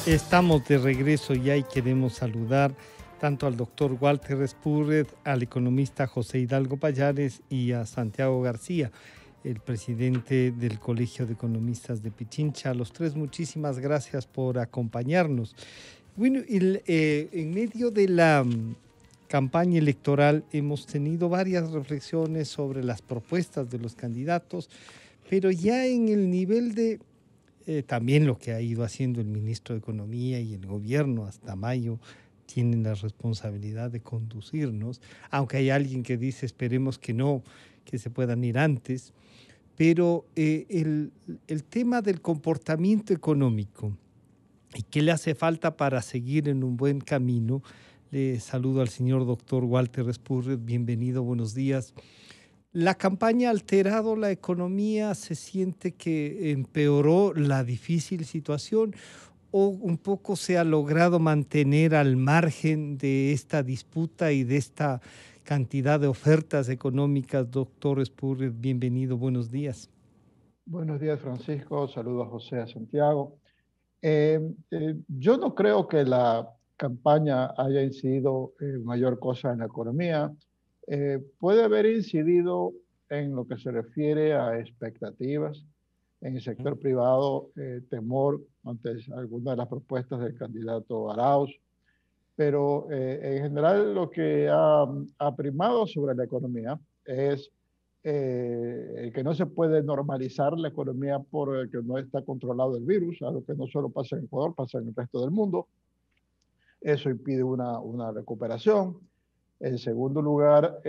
Estamos de regreso ya y queremos saludar tanto al doctor Walter Espúrred, al economista José Hidalgo Payares y a Santiago García, el presidente del Colegio de Economistas de Pichincha. A los tres, muchísimas gracias por acompañarnos. Bueno, en medio de la campaña electoral hemos tenido varias reflexiones sobre las propuestas de los candidatos, pero ya en el nivel de también lo que ha ido haciendo el ministro de Economía y el gobierno hasta mayo tienen la responsabilidad de conducirnos, aunque hay alguien que dice esperemos que no, que se puedan ir antes, pero el tema del comportamiento económico y qué le hace falta para seguir en un buen camino. Le saludo al señor doctor Walter Espúrred, bienvenido, buenos días. ¿La campaña ha alterado la economía? ¿Se siente que empeoró la difícil situación o un poco se ha logrado mantener al margen de esta disputa y de esta cantidad de ofertas económicas? Doctor Espúrred, bienvenido, buenos días. Buenos días, Francisco. Saludos a José, a Santiago. Yo no creo que la campaña haya incidido mayor cosa en la economía. Puede haber incidido en lo que se refiere a expectativas. En el sector privado, temor ante algunas de las propuestas del candidato Arauz, pero en general lo que ha primado sobre la economía es el que no se puede normalizar la economía por el que no está controlado el virus, algo que no solo pasa en Ecuador, pasa en el resto del mundo. Eso impide una recuperación. En segundo lugar,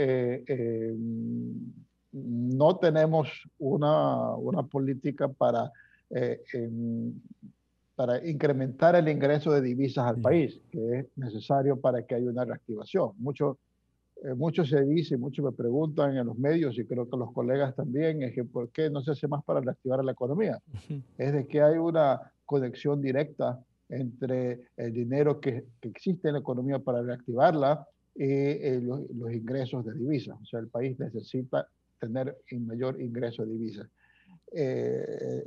no tenemos una política eh, en, para incrementar el ingreso de divisas al país, que es necesario para que haya una reactivación. Mucho se dice, mucho me preguntan en los medios y creo que los colegas también, es que ¿por qué no se hace más para reactivar la economía? Es de que hay una conexión directa entre el dinero que existe en la economía para reactivarla y los ingresos de divisas. O sea, el país necesita tener un mayor ingreso de divisas. Eh,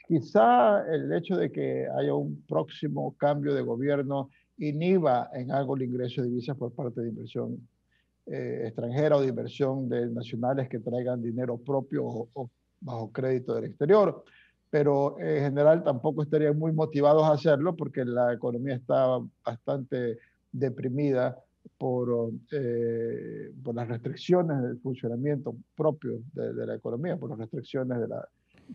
Quizá el hecho de que haya un próximo cambio de gobierno inhiba en algo el ingreso de divisas por parte de inversión extranjera o de inversión de nacionales que traigan dinero propio o bajo crédito del exterior. Pero en general tampoco estarían muy motivados a hacerlo porque la economía está bastante deprimida por las restricciones del funcionamiento propio de la economía, por las restricciones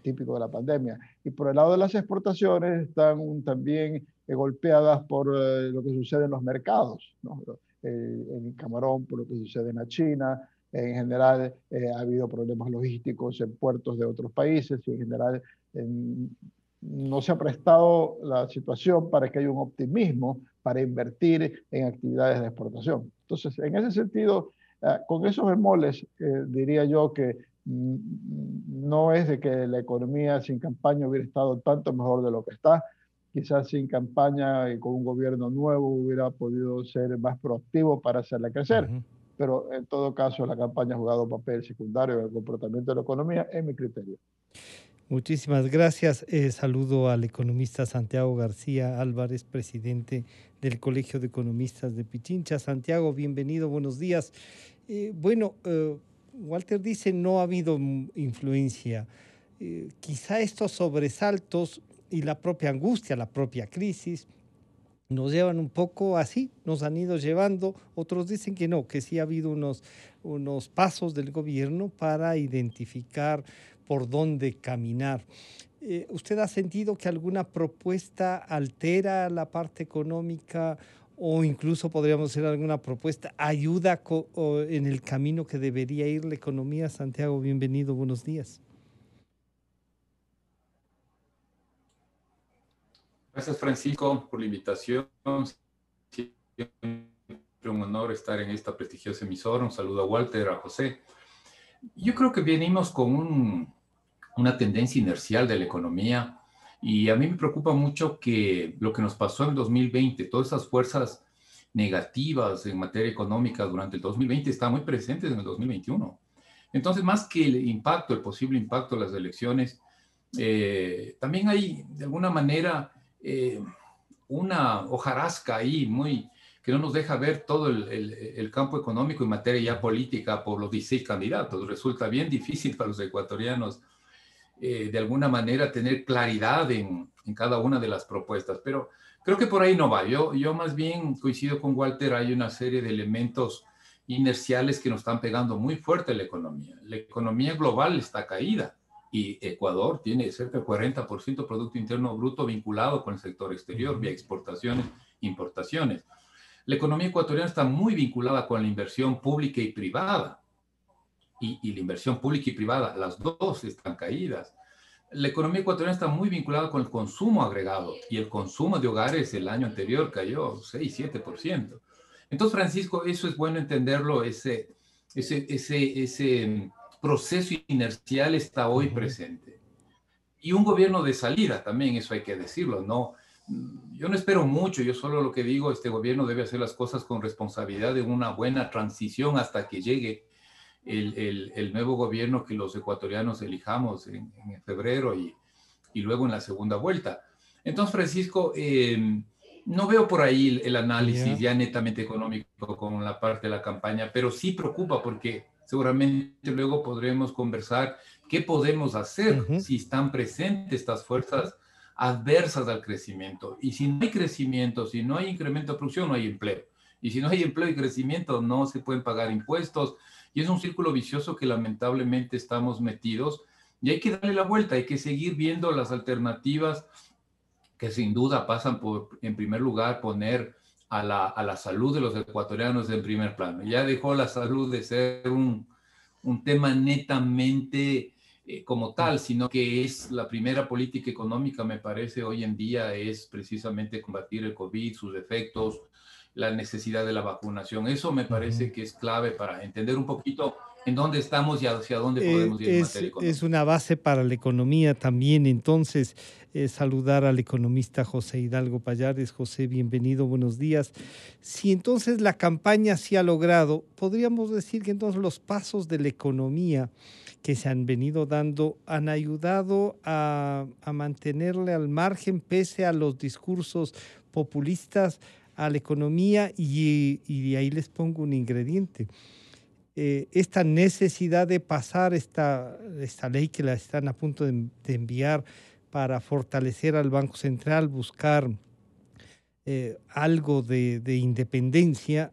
típico de la pandemia. Y por el lado de las exportaciones están también golpeadas por lo que sucede en los mercados, ¿no? En Camarón, por lo que sucede en la China. En general ha habido problemas logísticos en puertos de otros países y en general no se ha prestado la situación para que haya un optimismo para invertir en actividades de exportación. Entonces, en ese sentido, con esos bemoles, diría yo que no es de que la economía sin campaña hubiera estado tanto mejor de lo que está. Quizás sin campaña y con un gobierno nuevo hubiera podido ser más proactivo para hacerla crecer. Pero en todo caso, la campaña ha jugado un papel secundario en el comportamiento de la economía, en mi criterio. Muchísimas gracias. Saludo al economista Santiago García Álvarez, presidente del Colegio de Economistas de Pichincha. Santiago, bienvenido, buenos días. Walter dice no ha habido influencia. Quizá estos sobresaltos y la propia angustia, la propia crisis, nos llevan un poco así, nos han ido llevando. Otros dicen que no, que sí ha habido unos pasos del gobierno para identificar por dónde caminar. ¿Usted ha sentido que alguna propuesta altera la parte económica o incluso podríamos hacer alguna propuesta, ayuda en el camino que debería ir la economía? Santiago, bienvenido, buenos días. Gracias, Francisco, por la invitación. Siempre un honor estar en esta prestigiosa emisora. Un saludo a Walter, a José. Yo creo que venimos con una tendencia inercial de la economía y a mí me preocupa mucho que lo que nos pasó en el 2020, todas esas fuerzas negativas en materia económica durante el 2020 están muy presentes en el 2021. Entonces, más que el impacto, el posible impacto de las elecciones, también hay, de alguna manera, una hojarasca ahí que no nos deja ver todo el campo económico en materia ya política por los 16 candidatos. Resulta bien difícil para los ecuatorianos de alguna manera tener claridad en cada una de las propuestas, pero creo que por ahí no va. Yo más bien coincido con Walter, hay una serie de elementos inerciales que nos están pegando muy fuerte a la economía. La economía global está caída y Ecuador tiene cerca del 40% de Producto Interno Bruto vinculado con el sector exterior, vía exportaciones, importaciones. La economía ecuatoriana está muy vinculada con la inversión pública y privada. Y la inversión pública y privada, las dos están caídas. La economía ecuatoriana está muy vinculada con el consumo agregado y el consumo de hogares el año anterior cayó 6-7%. Entonces, Francisco, eso es bueno entenderlo, ese proceso inercial está hoy presente. Y un gobierno de salida también, eso hay que decirlo, ¿no? Yo no espero mucho, yo solo lo que digo, este gobierno debe hacer las cosas con responsabilidad de una buena transición hasta que llegue el nuevo gobierno que los ecuatorianos elijamos en febrero y luego en la segunda vuelta. Entonces, Francisco, no veo por ahí el análisis ya netamente económico con la parte de la campaña, pero sí preocupa porque seguramente luego podremos conversar qué podemos hacer si están presentes estas fuerzas adversas al crecimiento. Y si no hay crecimiento, si no hay incremento de producción, no hay empleo. Y si no hay empleo y crecimiento, no se pueden pagar impuestos. Y es un círculo vicioso que lamentablemente estamos metidos y hay que darle la vuelta, hay que seguir viendo las alternativas que sin duda pasan por, en primer lugar, poner a la salud de los ecuatorianos en primer plano. Ya dejó la salud de ser un tema netamente como tal, sino que es la primera política económica, me parece, hoy en día es precisamente combatir el COVID, sus efectos, la necesidad de la vacunación. Eso me parece que es clave para entender un poquito en dónde estamos y hacia dónde podemos ir en materia económica. Es una base para la economía también. Entonces, saludar al economista José Hidalgo Pallares. José, bienvenido, buenos días. Si entonces la campaña se ha logrado, podríamos decir que entonces los pasos de la economía que se han venido dando han ayudado a mantenerle al margen, pese a los discursos populistas, a la economía, y de ahí les pongo un ingrediente. Esta necesidad de pasar esta ley que la están a punto de enviar para fortalecer al Banco Central, buscar algo de independencia,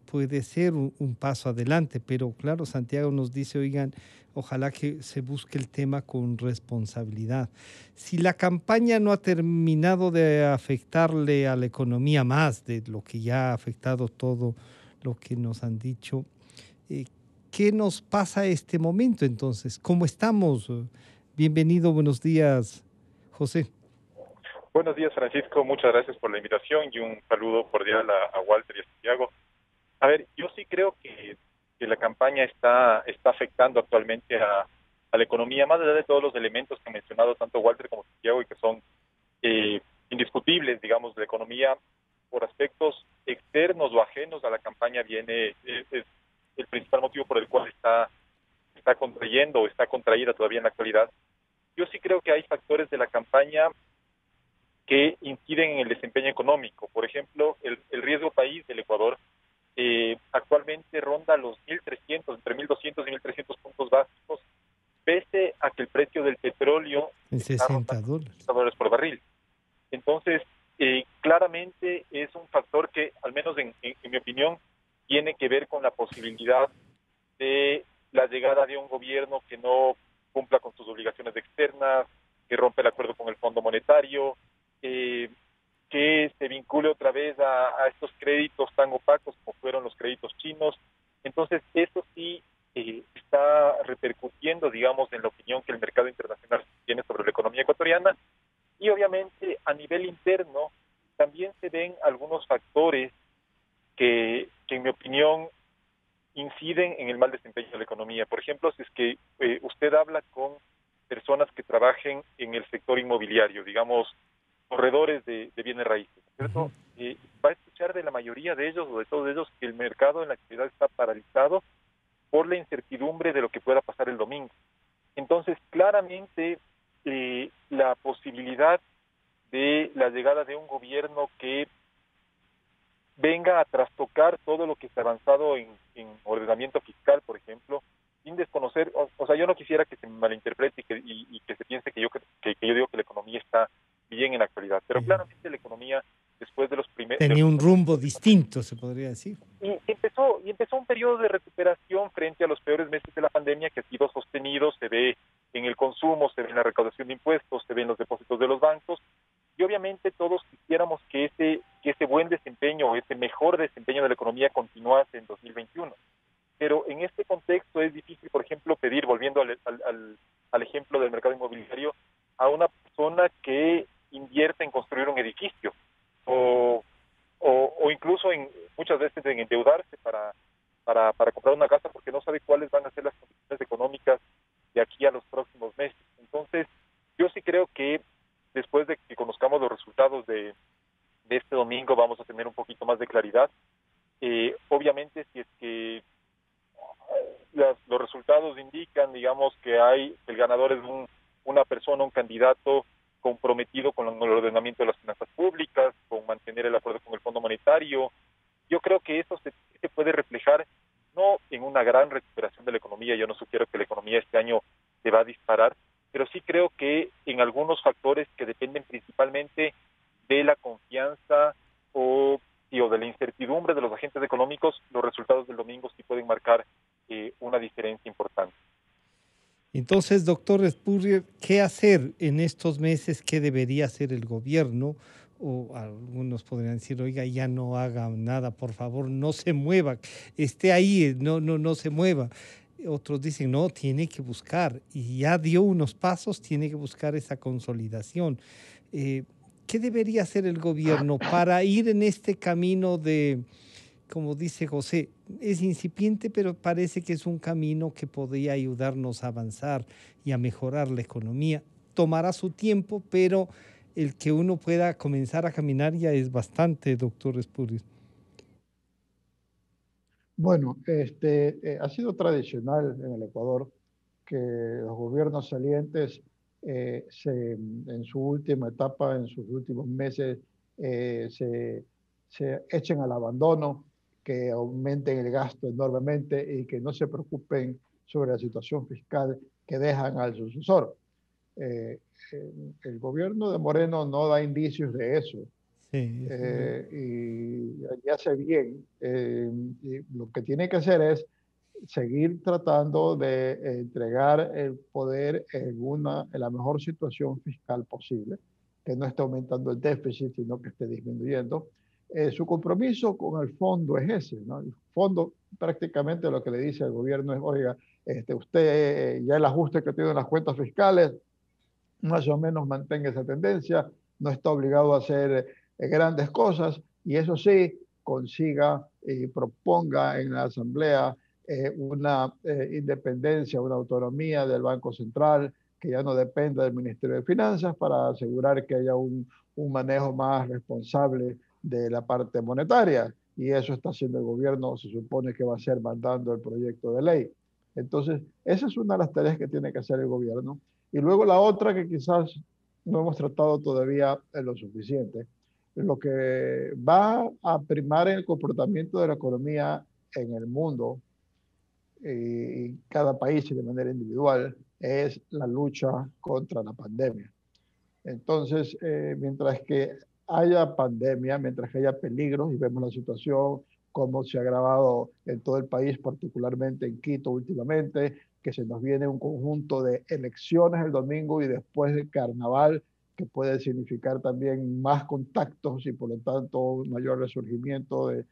puede ser un paso adelante, pero claro, Santiago nos dice, oigan, ojalá que se busque el tema con responsabilidad. Si la campaña no ha terminado de afectarle a la economía más de lo que ya ha afectado todo lo que nos han dicho, ¿qué nos pasa este momento entonces? ¿Cómo estamos? Bienvenido, buenos días, José. Buenos días, Francisco. Muchas gracias por la invitación y un saludo cordial a Walter y a Santiago. A ver, yo sí creo que la campaña está afectando actualmente a la economía, más allá de todos los elementos que han mencionado tanto Walter como Santiago y que son indiscutibles, digamos, de la economía por aspectos externos o ajenos a la campaña es el principal motivo por el cual está contrayendo o está contraída todavía en la actualidad. Yo sí creo que hay factores de la campaña que inciden en el desempeño económico. Por ejemplo, el riesgo país del Ecuador actualmente ronda los 1.300, entre 1.200 y 1.300 puntos básicos, pese a que el precio del petróleo en $60 por barril. Entonces, claramente es un factor que, al menos en mi opinión, tiene que ver con la posibilidad de la llegada de un gobierno que no cumpla con sus obligaciones externas, que rompe el acuerdo con el Fondo Monetario, que se vincule otra vez a estos créditos tan opacos como fueron los créditos chinos. Entonces, eso sí está repercutiendo, digamos, en la opinión que el mercado internacional tiene sobre la economía ecuatoriana. Y obviamente, a nivel interno, también se ven algunos factores que en mi opinión, inciden en el mal desempeño de la economía. Por ejemplo, si es que usted habla con personas que trabajen en el sector inmobiliario, digamos, corredores de bienes raíces, ¿cierto? Va a escuchar de la mayoría de ellos o de todos ellos que el mercado en la actualidad está paralizado por la incertidumbre de lo que pueda pasar el domingo. Entonces, claramente, la posibilidad de la llegada de un gobierno que venga a trastocar todo lo que está avanzado en ordenamiento fiscal, por ejemplo, sin desconocer, o sea, yo no quisiera que se me malinterprete y que se piense que yo digo que la economía está bien en la actualidad, pero claramente la economía, después de los primeros... Tenía un rumbo distinto, se podría decir. Y empezó un periodo de recuperación frente a los peores meses de la pandemia, que ha sido sostenido, se ve en el consumo, se ve en la recaudación de impuestos, se ve en los depósitos de los bancos, y obviamente todos quisiéramos que ese buen desempeño o ese mejor desempeño de la economía continuase en 2021. Pero en este contexto es difícil, por ejemplo, pedir, volviendo al ejemplo del mercado inmobiliario, a una persona que invierte en construir un edificio o incluso muchas veces en endeudarse para comprar una casa porque no sabe cuáles van a ser las condiciones económicas de aquí a los próximos meses. Entonces, yo sí creo que después de que conozcamos los resultados de este domingo vamos a tener un poquito más de claridad. Obviamente, si es que los resultados indican, digamos, que el ganador es una persona, un candidato comprometido con el ordenamiento de las finanzas públicas, con mantener el acuerdo con el Fondo Monetario. Yo creo que eso se puede reflejar no en una gran recuperación de la economía, yo no sugiero que la economía este año se va a disparar, pero sí creo que en algunos factores que dependen principalmente de la confianza o de la incertidumbre de los agentes económicos, los resultados del domingo sí pueden marcar una diferencia importante. Entonces, doctor Spurrier, ¿qué hacer en estos meses? ¿Qué debería hacer el gobierno? O algunos podrían decir, oiga, ya no haga nada, por favor, no se mueva, esté ahí, no se mueva. Otros dicen, no, tiene que buscar, y ya dio unos pasos, tiene que buscar esa consolidación. ¿Qué debería hacer el gobierno para ir en este camino de, como dice José, es incipiente, pero parece que es un camino que podría ayudarnos a avanzar y a mejorar la economía? Tomará su tiempo, pero el que uno pueda comenzar a caminar ya es bastante, doctor Spurrier. Bueno, ha sido tradicional en el Ecuador que los gobiernos salientes en su última etapa, en sus últimos meses, se echen al abandono, que aumenten el gasto enormemente y que no se preocupen sobre la situación fiscal que dejan al sucesor. Eh, el gobierno de Moreno no da indicios de eso. Sí, Y hace bien. Y lo que tiene que hacer es seguir tratando de entregar el poder en la mejor situación fiscal posible, que no esté aumentando el déficit, sino que esté disminuyendo. Su compromiso con el fondo es ese, ¿no? El fondo prácticamente lo que le dice al gobierno es, oiga, usted ya el ajuste que tiene en las cuentas fiscales, más o menos mantenga esa tendencia, no está obligado a hacer grandes cosas, y eso sí, consiga y proponga en la Asamblea una independencia, una autonomía del Banco Central, que ya no dependa del Ministerio de Finanzas, para asegurar que haya un manejo más responsable de la parte monetaria. Y eso está haciendo el gobierno, se supone que va a ser mandando el proyecto de ley. Entonces, esa es una de las tareas que tiene que hacer el gobierno. Y luego la otra que quizás no hemos tratado todavía en lo suficiente, lo que va a primar en el comportamiento de la economía en el mundo y cada país y de manera individual es la lucha contra la pandemia. Entonces, mientras que haya pandemia, mientras que haya peligros, y vemos la situación cómo se ha agravado en todo el país, particularmente en Quito últimamente, que se nos viene un conjunto de elecciones el domingo y después del carnaval, que puede significar también más contactos y por lo tanto un mayor resurgimiento de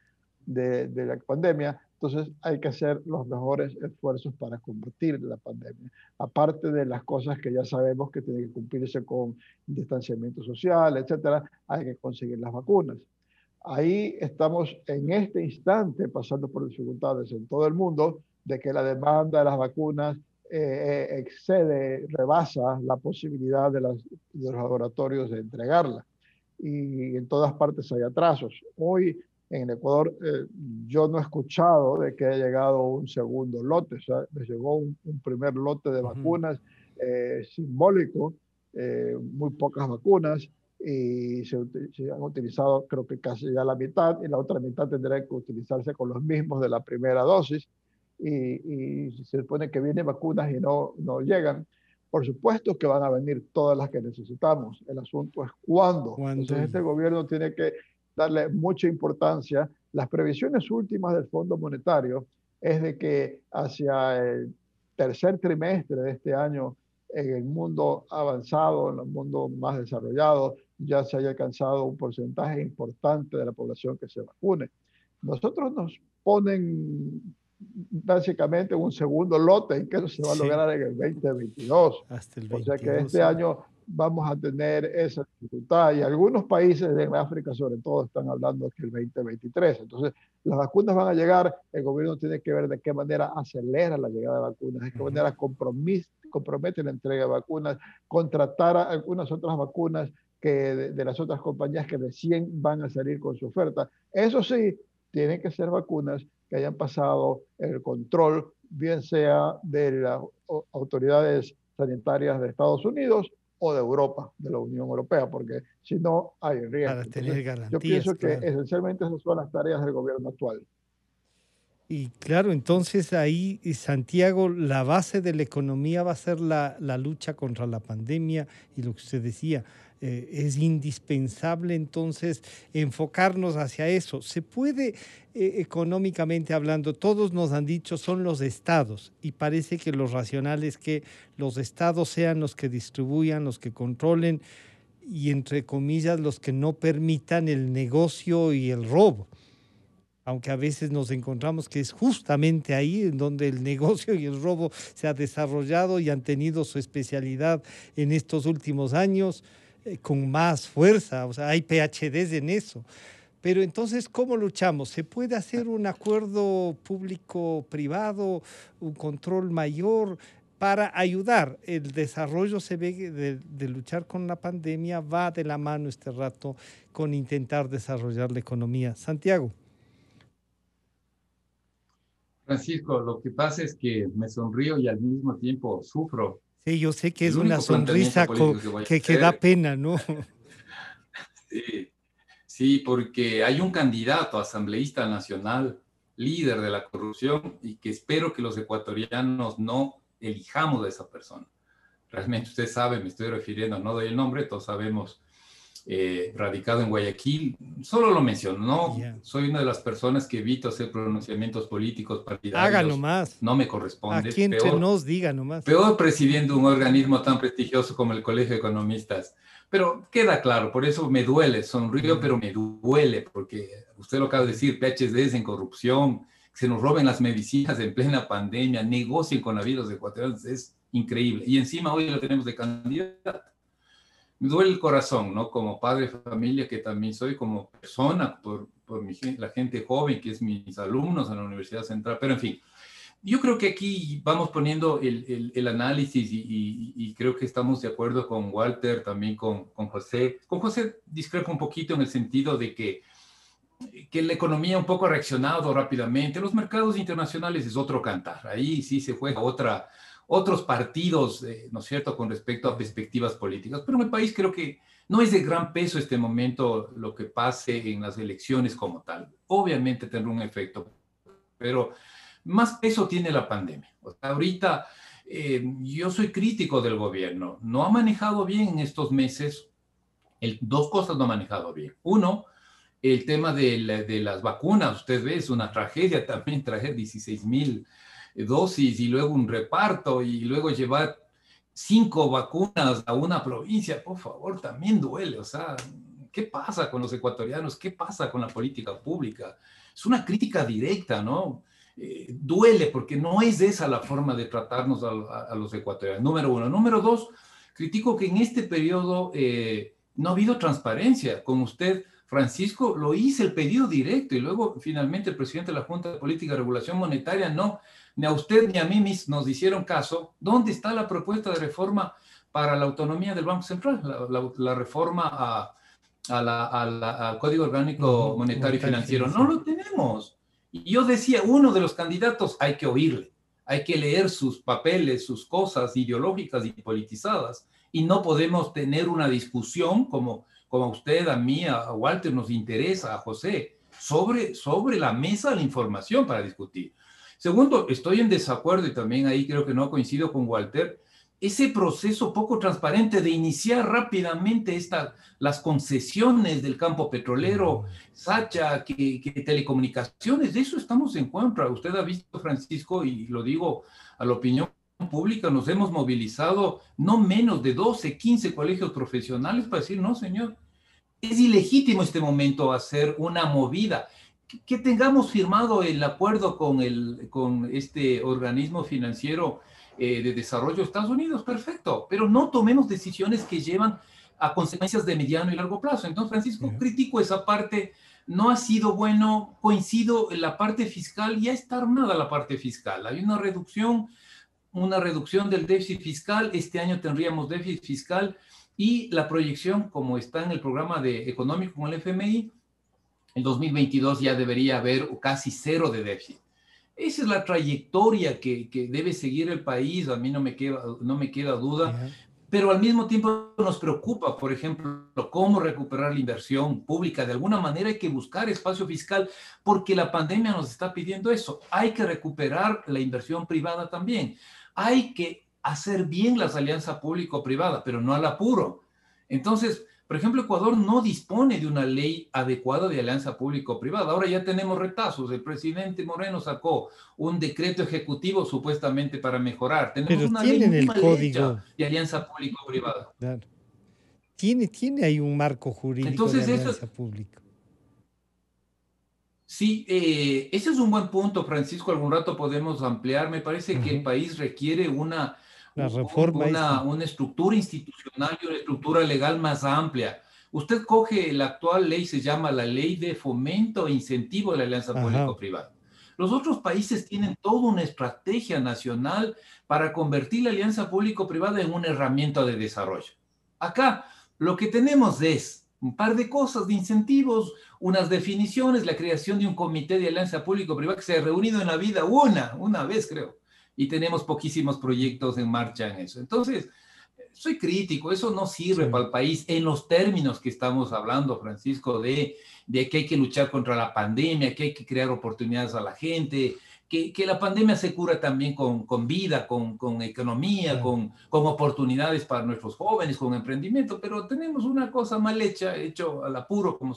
la pandemia. Entonces hay que hacer los mejores esfuerzos para combatir la pandemia. Aparte de las cosas que ya sabemos que tienen que cumplirse con distanciamiento social, etcétera, hay que conseguir las vacunas. Ahí estamos en este instante pasando por dificultades en todo el mundo, de que la demanda de las vacunas rebasa la posibilidad de los laboratorios de entregarla. Y en todas partes hay atrasos. Hoy en el Ecuador yo no he escuchado de que haya llegado un segundo lote. O sea, les llegó un primer lote de vacunas simbólico, muy pocas vacunas, y se han utilizado creo que casi ya la mitad, y la otra mitad tendrá que utilizarse con los mismos de la primera dosis, y se supone que vienen vacunas y no llegan. Por supuesto que van a venir todas las que necesitamos. El asunto es cuándo. Entonces este gobierno tiene que darle mucha importancia. Las previsiones últimas del Fondo Monetario es de que hacia el tercer trimestre de este año, en el mundo avanzado, en el mundo más desarrollado, ya se haya alcanzado un porcentaje importante de la población que se vacune. Nosotros nos ponen básicamente un segundo lote en que eso se va a lograr en el 2022. Hasta el 22, o sea que este año vamos a tener esa dificultad, y algunos países en África sobre todo están hablando que el 2023. Entonces las vacunas van a llegar, el gobierno tiene que ver de qué manera acelera la llegada de vacunas, de qué manera compromete la entrega de vacunas, contratar a algunas otras vacunas que de las otras compañías que recién van a salir con su oferta. Eso sí, tienen que ser vacunas que hayan pasado el control, bien sea de las autoridades sanitarias de Estados Unidos o de Europa, de la Unión Europea, porque si no hay riesgo. Para tener garantías. Yo pienso que claro. esencialmente esas son las tareas del gobierno actual. Y claro, entonces ahí, Santiago, la base de la economía va a ser la lucha contra la pandemia, y lo que usted decía, es indispensable entonces enfocarnos hacia eso. Se puede, económicamente hablando, todos nos han dicho son los estados, y parece que lo racional es que los estados sean los que distribuyan, los que controlen, y entre comillas los que no permitan el negocio y el robo. Aunque a veces nos encontramos que es justamente ahí en donde el negocio y el robo se ha desarrollado y han tenido su especialidad en estos últimos años con más fuerza. O sea, hay PhDs en eso. Pero entonces, ¿cómo luchamos? ¿Se puede hacer un acuerdo público-privado, un control mayor para ayudar? El desarrollo se ve de luchar con la pandemia, va de la mano este rato con intentar desarrollar la economía. Santiago. Francisco, lo que pasa es que me sonrío y al mismo tiempo sufro. Sí, yo sé que es una sonrisa que da pena, ¿no? Sí, sí, porque hay un candidato asambleísta nacional, líder de la corrupción, y que espero que los ecuatorianos no elijamos a esa persona. Realmente usted sabe, me estoy refiriendo, no doy el nombre, todos sabemos, radicado en Guayaquil, solo lo menciono, no soy una de las personas que evito hacer pronunciamientos políticos partidarios. Haga nomás. No me corresponde. Aquí entre nos diga nomás. Peor presidiendo un organismo tan prestigioso como el Colegio de Economistas. Pero queda claro, por eso me duele, sonrío, pero me duele, porque usted lo acaba de decir, PhDs en corrupción, se nos roben las medicinas en plena pandemia, negocien con la vida de los ecuatorianos, es increíble. Y encima hoy lo tenemos de candidato. Me duele el corazón, ¿no? Como padre de familia que también soy, como persona, por la gente joven que es mis alumnos en la Universidad Central, pero en fin. Yo creo que aquí vamos poniendo el análisis y creo que estamos de acuerdo con Walter, también con José. Con José discrepo un poquito en el sentido de que la economía un poco ha reaccionado rápidamente. Los mercados internacionales es otro cantar. Ahí sí se juega otros partidos, ¿no es cierto?, con respecto a perspectivas políticas. Pero en el país creo que no es de gran peso este momento lo que pase en las elecciones como tal. Obviamente tendrá un efecto, pero más peso tiene la pandemia. O sea, ahorita yo soy crítico del gobierno. No ha manejado bien en estos meses. Dos cosas no ha manejado bien. Uno, el tema de las vacunas. Usted ve, es una tragedia también traer 16,000 dosis y luego un reparto y luego llevar 5 vacunas a una provincia. Por favor, también duele. O sea, ¿qué pasa con los ecuatorianos? ¿Qué pasa con la política pública? Es una crítica directa, ¿no? Duele porque no es esa la forma de tratarnos a los ecuatorianos, número uno. Número dos, critico que en este periodo no ha habido transparencia. Con usted, Francisco, lo hice el pedido directo y luego finalmente el presidente de la Junta de Política y Regulación Monetaria no, ni a usted ni a mí nos hicieron caso. ¿Dónde está la propuesta de reforma para la autonomía del Banco Central? La reforma al Código Orgánico Monetario y Financiero. No lo tenemos. Y yo decía, uno de los candidatos hay que oírle, hay que leer sus papeles, sus cosas ideológicas y politizadas, y no podemos tener una discusión como como a usted, a mí, a Walter, nos interesa, a José, sobre la mesa la información para discutir. Segundo, estoy en desacuerdo y también ahí creo que no coincido con Walter, ese proceso poco transparente de iniciar rápidamente las concesiones del campo petrolero, Sacha, que telecomunicaciones, de eso estamos en contra. Usted ha visto, Francisco, y lo digo a la opinión pública, nos hemos movilizado no menos de 12, 15 colegios profesionales para decir, no, señor, es ilegítimo este momento hacer una movida. Que tengamos firmado el acuerdo con este organismo financiero de desarrollo de Estados Unidos, perfecto, pero no tomemos decisiones que llevan a consecuencias de mediano y largo plazo. Entonces, Francisco, critico esa parte, no ha sido bueno, coincido en la parte fiscal, ya está armada la parte fiscal, hay una reducción del déficit fiscal, este año tendríamos déficit fiscal y la proyección, como está en el programa económico con el FMI, en 2022 ya debería haber casi cero de déficit. Esa es la trayectoria que debe seguir el país, a mí no me queda duda, pero al mismo tiempo nos preocupa, por ejemplo, cómo recuperar la inversión pública. De alguna manera hay que buscar espacio fiscal porque la pandemia nos está pidiendo eso. Hay que recuperar la inversión privada también. Hay que hacer bien las alianzas público-privada, pero no al apuro. Entonces, por ejemplo, Ecuador no dispone de una ley adecuada de alianza público-privada. Ahora ya tenemos retazos. El presidente Moreno sacó un decreto ejecutivo supuestamente para mejorar. Tenemos pero una ley tienen muy el mal código hecha de alianza público-privada. Claro. Tiene ahí un marco jurídico. Entonces, de alianza pública. Sí, ese es un buen punto, Francisco. Algún rato podemos ampliar. Me parece que el país requiere una estructura institucional y una estructura legal más amplia. Usted coge la actual ley, se llama la Ley de Fomento e Incentivo de la Alianza Público-Privada. Los otros países tienen toda una estrategia nacional para convertir la alianza público-privada en una herramienta de desarrollo. Acá lo que tenemos es un par de cosas de incentivos, unas definiciones, la creación de un comité de alianza público-privada que se ha reunido en la vida una vez, creo. Y tenemos poquísimos proyectos en marcha en eso. Entonces, soy crítico, eso no sirve para el país en los términos que estamos hablando, Francisco, de que hay que luchar contra la pandemia, que hay que crear oportunidades a la gente, que la pandemia se cura también con vida, con economía, con oportunidades para nuestros jóvenes, con emprendimiento, pero tenemos una cosa mal hecho al apuro, como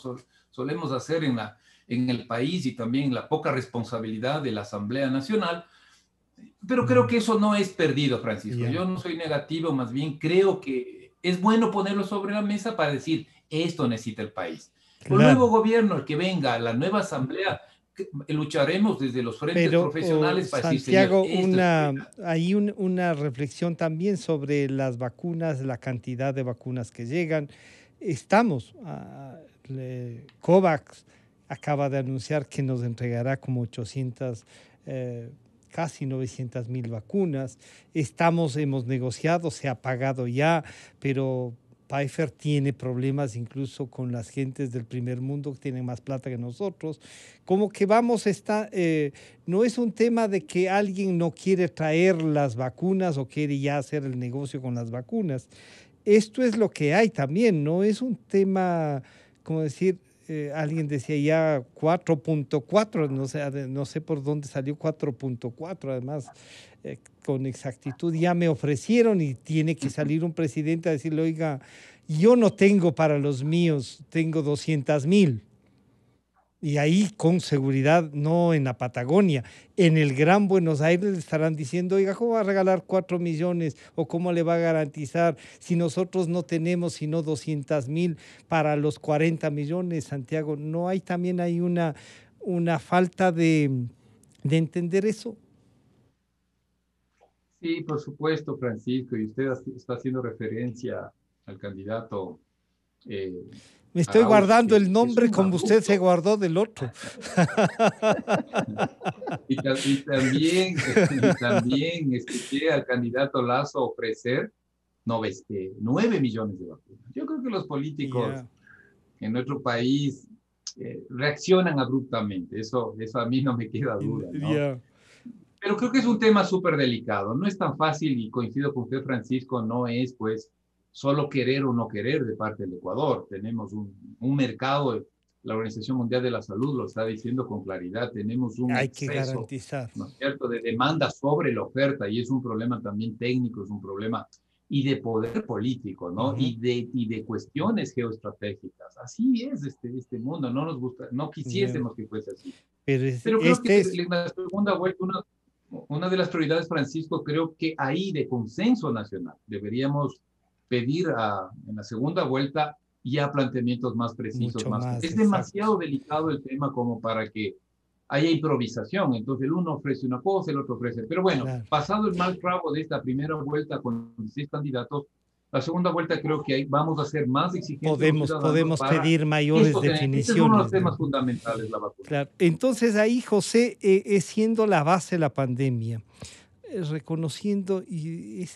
solemos hacer en el país y también la poca responsabilidad de la Asamblea Nacional. Pero creo que eso no es perdido, Francisco. Yo no soy negativo, más bien creo que es bueno ponerlo sobre la mesa para decir, esto necesita el país. Con el nuevo gobierno, el que venga, la nueva asamblea, lucharemos desde los frentes profesionales para Santiago, decir, señor, hay una reflexión también sobre las vacunas, la cantidad de vacunas que llegan. COVAX acaba de anunciar que nos entregará como 800 casi 900,000 vacunas. Hemos negociado, se ha pagado ya, pero Pfizer tiene problemas incluso con las gentes del primer mundo que tienen más plata que nosotros. Como que no es un tema de que alguien no quiere traer las vacunas o quiere ya hacer el negocio con las vacunas. Esto es lo que hay también, no es un tema, como decir, alguien decía ya 4.4, no sé por dónde salió 4.4, además con exactitud ya me ofrecieron y tiene que salir un presidente a decirle, oiga, yo no tengo para los míos, tengo 200,000. Y ahí con seguridad, no en la Patagonia, en el Gran Buenos Aires le estarán diciendo, oiga, ¿cómo va a regalar 4 millones? ¿O cómo le va a garantizar si nosotros no tenemos sino 200,000 para los 40 millones, Santiago? ¿No hay también una falta de entender eso? Sí, por supuesto, Francisco, y usted está haciendo referencia al candidato. Me estoy guardando el nombre como usted se guardó del otro. y también escuché al candidato Lasso ofrecer 9 millones de vacunas. Yo creo que los políticos en nuestro país reaccionan abruptamente. Eso a mí no me queda duda, ¿no? Pero creo que es un tema súper delicado. No es tan fácil, y coincido con usted, Francisco, no es, pues, solo querer o no querer de parte del Ecuador. Tenemos un mercado, la Organización Mundial de la Salud lo está diciendo con claridad, tenemos un Hay que exceso, garantizar. ¿no es cierto?, de demanda sobre la oferta, y es un problema también técnico, es un problema y de poder político, ¿no? Y de cuestiones geoestratégicas. Así es este mundo, no nos gusta, no quisiésemos que fuese así. Pero Creo que en la segunda vuelta, una de las prioridades, Francisco, creo que ahí de consenso nacional deberíamos pedir en la segunda vuelta ya planteamientos más precisos. Mucho más, Es exacto. demasiado delicado el tema como para que haya improvisación. Entonces el uno ofrece una cosa, el otro ofrece. Pero bueno, Claro. pasado el mal trago de esta primera vuelta con 16 candidatos, la segunda vuelta creo que ahí vamos a ser más exigentes. Podemos pedir mayores definiciones. Este es uno de los temas fundamentales, la vacuna. Claro. Entonces ahí, José, siendo la base la pandemia, reconociendo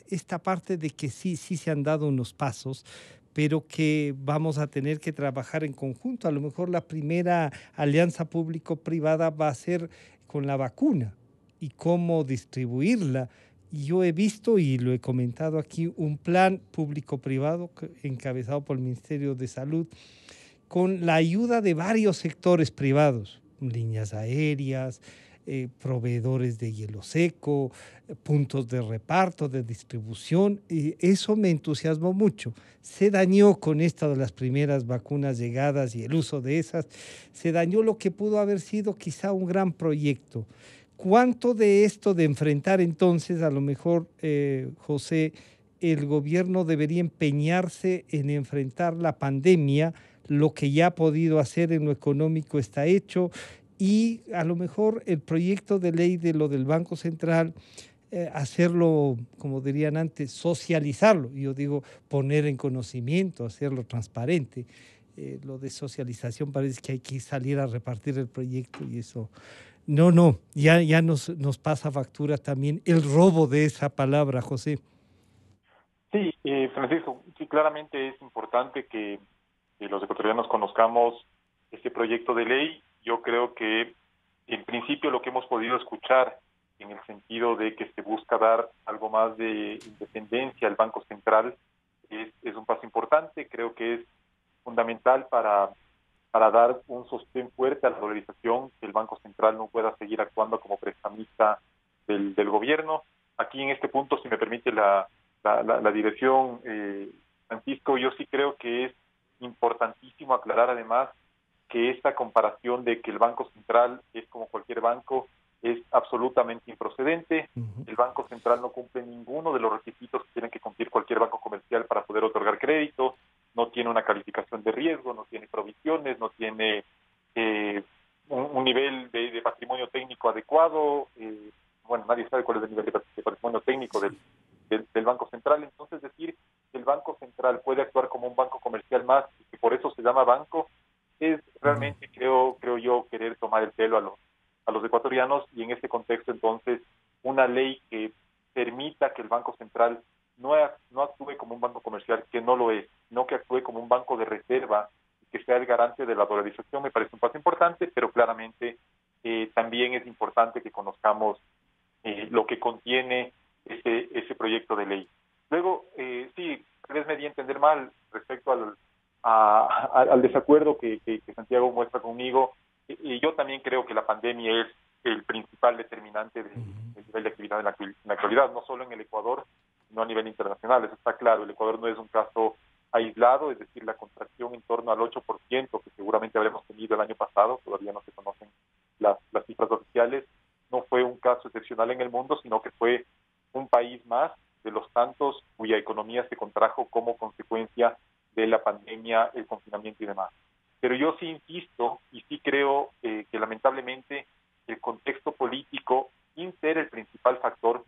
esta parte de que sí se han dado unos pasos, pero que vamos a tener que trabajar en conjunto. A lo mejor la primera alianza público-privada va a ser con la vacuna y cómo distribuirla. Yo he visto, y lo he comentado aquí, un plan público-privado encabezado por el Ministerio de Salud, con la ayuda de varios sectores privados, líneas aéreas, proveedores de hielo seco, puntos de reparto, de distribución, y eso me entusiasmó mucho. Se dañó con esto de las primeras vacunas llegadas y el uso de esas, se dañó lo que pudo haber sido quizá un gran proyecto. ¿Cuánto de esto de enfrentar entonces, a lo mejor, José, el gobierno debería empeñarse en enfrentar la pandemia? Lo que ya ha podido hacer en lo económico está hecho, y a lo mejor el proyecto de ley de lo del Banco Central, hacerlo, como dirían antes, socializarlo. Yo digo, poner en conocimiento, hacerlo transparente. Lo de socialización parece que hay que salir a repartir el proyecto y eso... No, ya nos pasa factura también el robo de esa palabra, José. Sí, Francisco, sí, claramente es importante que los ecuatorianos conozcamos este proyecto de ley. Yo creo que, en principio, lo que hemos podido escuchar en el sentido de que se busca dar algo más de independencia al Banco Central es un paso importante. Creo que es fundamental para dar un sostén fuerte a la dolarización, que el Banco Central no pueda seguir actuando como prestamista del gobierno. Aquí, en este punto, si me permite la dirección, Francisco, yo sí creo que es importantísimo aclarar además que esta comparación de que el Banco Central es como cualquier banco es absolutamente improcedente. El Banco Central no cumple ninguno de los requisitos que tiene que cumplir cualquier banco comercial para poder otorgar crédito, no tiene una calificación de riesgo, no tiene provisiones, no tiene un nivel de patrimonio técnico adecuado. Bueno, nadie sabe cuál es el nivel de patrimonio técnico del Banco Central. Entonces, decir que el Banco Central puede actuar como un banco comercial más y que por eso se llama banco, es realmente, creo yo, querer tomar el pelo a los ecuatorianos, y en este contexto, entonces, una ley que permita que el Banco Central no actúe como un banco comercial, que no lo es, no que actúe como un banco de reserva, que sea el garante de la dolarización, me parece un paso importante, pero claramente también es importante que conozcamos lo que contiene ese proyecto de ley. Luego, sí, tal vez me di a entender mal respecto al desacuerdo que Santiago muestra conmigo. Yo también creo que la pandemia es el principal determinante del nivel de actividad en la actualidad, no solo en el Ecuador, sino a nivel internacional. Eso está claro. El Ecuador no es un caso aislado, es decir, la contracción en torno al 8% que seguramente habremos tenido el año pasado, todavía no se conocen las cifras oficiales, no fue un caso excepcional en el mundo, sino que fue un país más de los tantos cuya economía se contrajo como consecuencia de la pandemia, el confinamiento y demás. Pero yo sí insisto y sí creo que lamentablemente el contexto político, sin ser el principal factor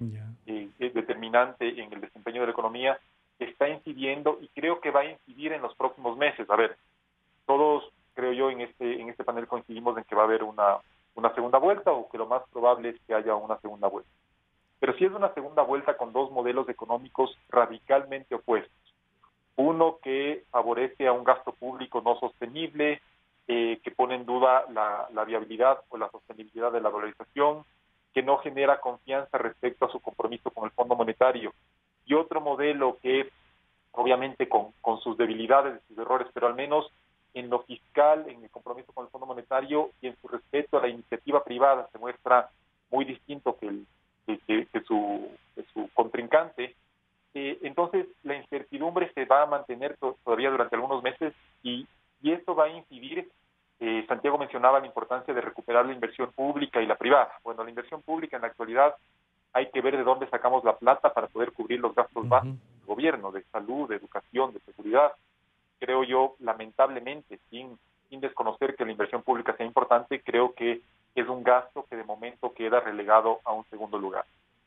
determinante en el desempeño de la economía, está incidiendo, y creo que va a incidir en los próximos meses. A ver, todos, creo yo, en este panel coincidimos en que va a haber una segunda vuelta, o que lo más probable es que haya una segunda vuelta. Pero si es una segunda vuelta con dos modelos económicos radicalmente opuestos. Uno que favorece a un gasto público no sostenible, que pone en duda la viabilidad o la sostenibilidad de la dolarización, que no genera confianza respecto a su compromiso con el Fondo Monetario. Y otro modelo que obviamente con sus debilidades y sus errores, pero al menos en lo fiscal, en el compromiso con el Fondo Monetario y en su respeto a la iniciativa privada se muestra muy distinto que su contrincante. Entonces, la incertidumbre se va a mantener todavía durante algunos meses y esto va a incidir. Santiago mencionaba la importancia de recuperar la inversión pública y la privada. Bueno, la inversión pública en la actualidad hay que ver de dónde sacamos la plata para poder cubrir los gastos básicos del gobierno, de salud, de educación, de seguridad. Creo yo, lamentablemente, sin desconocer que la inversión pública sea importante, creo que es un gasto que de momento queda relegado a un segundo lugar.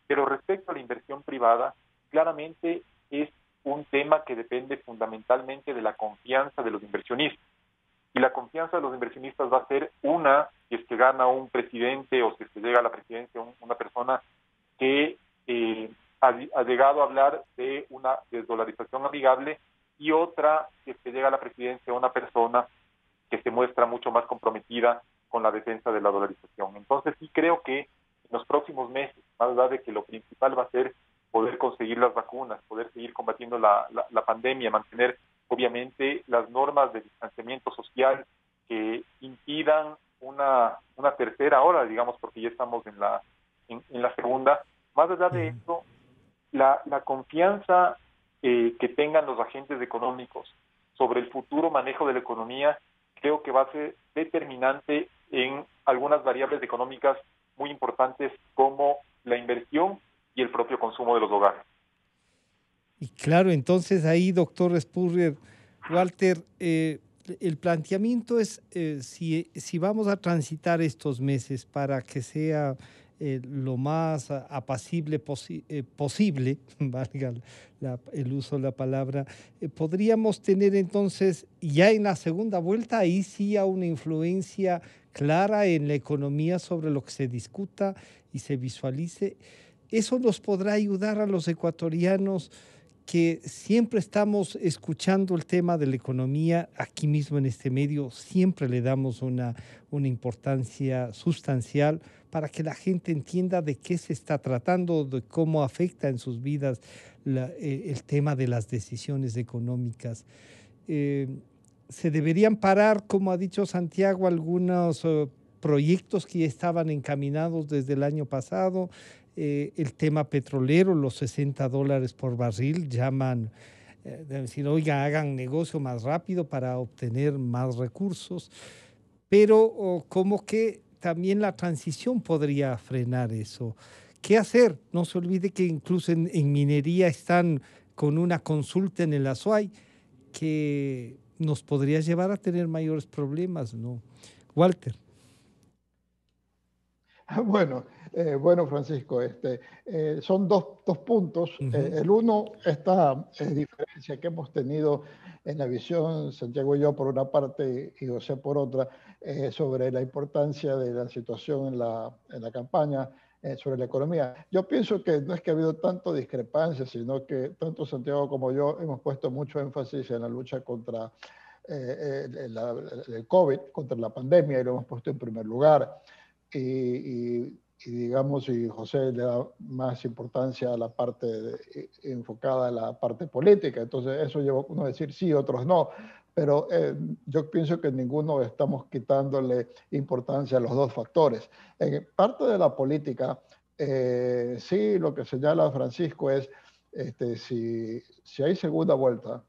Pero respecto a la inversión privada, claramente es un tema que depende fundamentalmente de la confianza de los inversionistas. Y la confianza de los inversionistas va a ser si es que gana un presidente o si es que llega a la presidencia una persona que ha llegado a hablar de una desdolarización amigable, y otra, si es que llega a la presidencia una persona que se muestra mucho más comprometida con la defensa de la dolarización. Entonces sí creo que en los próximos meses, más allá de que lo principal va a ser poder conseguir las vacunas, poder seguir combatiendo la pandemia, mantener obviamente las normas de distanciamiento social que impidan una tercera ola, digamos, porque ya estamos en la segunda. Más allá de esto, la confianza que tengan los agentes económicos sobre el futuro manejo de la economía, creo que va a ser determinante en algunas variables económicas muy importantes como la inversión y el propio consumo de los hogares. Y claro, entonces ahí, doctor Spurrier, Walter, el planteamiento es si vamos a transitar estos meses para que sea lo más apacible posible, valga el uso de la palabra, podríamos tener entonces ya en la segunda vuelta ahí sí a una influencia clara en la economía sobre lo que se discuta y se visualice. Eso nos podrá ayudar a los ecuatorianos que siempre estamos escuchando el tema de la economía aquí mismo en este medio, siempre le damos una importancia sustancial para que la gente entienda de qué se está tratando, de cómo afecta en sus vidas el tema de las decisiones económicas. Se deberían parar, como ha dicho Santiago, algunos proyectos que ya estaban encaminados desde el año pasado. El tema petrolero, los $60 por barril, llaman, decir, oiga, hagan negocio más rápido para obtener más recursos, pero como que también la transición podría frenar eso. ¿Qué hacer? No se olvide que incluso en minería están con una consulta en el Azuay que nos podría llevar a tener mayores problemas, ¿no? Walter. Bueno, Francisco, son dos puntos. El uno, esta diferencia que hemos tenido en la visión, Santiago y yo por una parte y José por otra, sobre la importancia de la situación en la campaña, sobre la economía. Yo pienso que no es que ha habido tanto discrepancia, sino que tanto Santiago como yo hemos puesto mucho énfasis en la lucha contra el COVID, contra la pandemia, y lo hemos puesto en primer lugar. Y digamos, y José le da más importancia a la parte enfocada a la parte política. Entonces eso lleva a uno a decir sí, otros no. Pero yo pienso que ninguno estamos quitándole importancia a los dos factores. En parte de la política, sí, lo que señala Francisco es, si hay segunda vuelta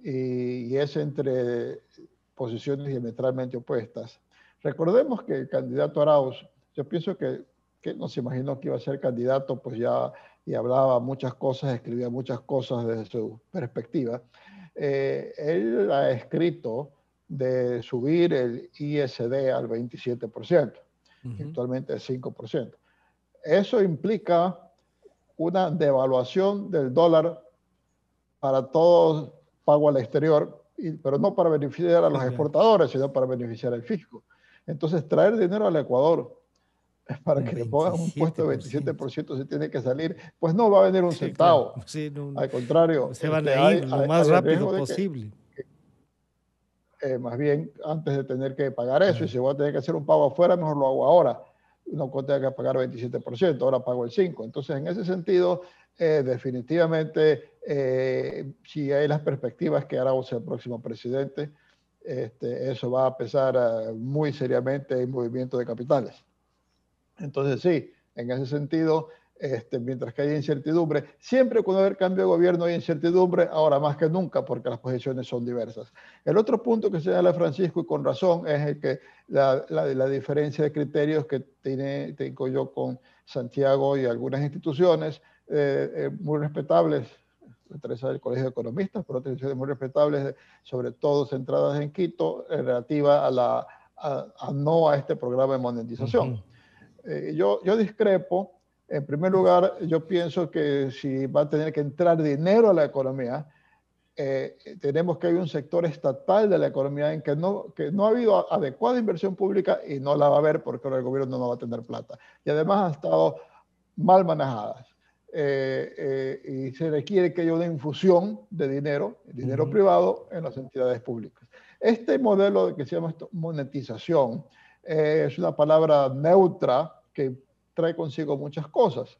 y es entre posiciones diametralmente opuestas. Recordemos que el candidato Arauz, yo pienso que no se imaginó que iba a ser candidato, pues ya y hablaba muchas cosas, escribía muchas cosas desde su perspectiva. Él ha escrito de subir el ISD al 27%, actualmente el 5%. Eso implica una devaluación del dólar para todos pago al exterior, pero no para beneficiar a los exportadores, sino para beneficiar al fisco. Entonces, traer dinero al Ecuador para que le pongan un puesto de 27% si tiene que salir, pues no va a venir un centavo. Claro. Sí, no, al contrario, se van a ir lo más rápido posible. Más bien, antes de tener que pagar eso, y si voy a tener que hacer un pago afuera, mejor lo hago ahora. No tengo que pagar 27%, ahora pago el 5%. Entonces, en ese sentido, definitivamente Si hay las perspectivas que Arauz sea el próximo presidente, eso va a pesar muy seriamente en movimiento de capitales. Entonces sí, en ese sentido, mientras que hay incertidumbre, siempre cuando hay cambio de gobierno hay incertidumbre, ahora más que nunca, porque las posiciones son diversas. El otro punto que señala Francisco, y con razón, es el que la diferencia de criterios que tengo yo con Santiago y algunas instituciones muy respetables, entre esas el Colegio de Economistas, pero otras instituciones muy respetables, sobre todo centradas en Quito, relativa a no a este programa de monetización. Yo discrepo. En primer lugar, yo pienso que si va a tener que entrar dinero a la economía, tenemos que hay un sector estatal de la economía en que no ha habido adecuada inversión pública y no la va a haber porque ahora el gobierno no va a tener plata. Y además ha estado mal manejadas. Y se requiere que haya una infusión de dinero privado en las entidades públicas. Este modelo que se llama monetización es una palabra neutra que trae consigo muchas cosas.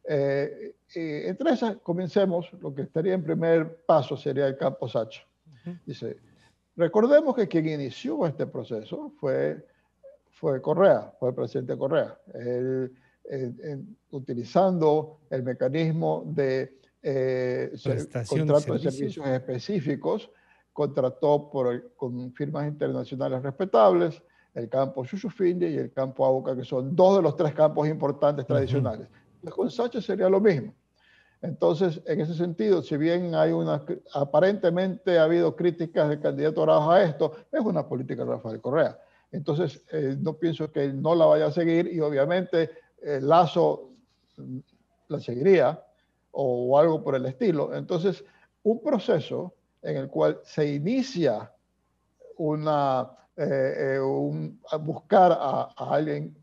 Entre esas, comencemos, lo que estaría en primer paso sería el campo Sacha. Dice, recordemos que quien inició este proceso fue Correa, fue el presidente Correa. Él, utilizando el mecanismo de contrato de servicios específicos, contrató con firmas internacionales respetables el campo Shushufindi y el campo Auca, que son dos de los tres campos importantes tradicionales. Pues con Sacha sería lo mismo. Entonces, en ese sentido, si bien aparentemente ha habido críticas del candidato Arauz a esto, es una política de Rafael Correa. Entonces, no pienso que él no la vaya a seguir y obviamente Lazo la seguiría o algo por el estilo. Entonces, un proceso en el cual se inicia a buscar a alguien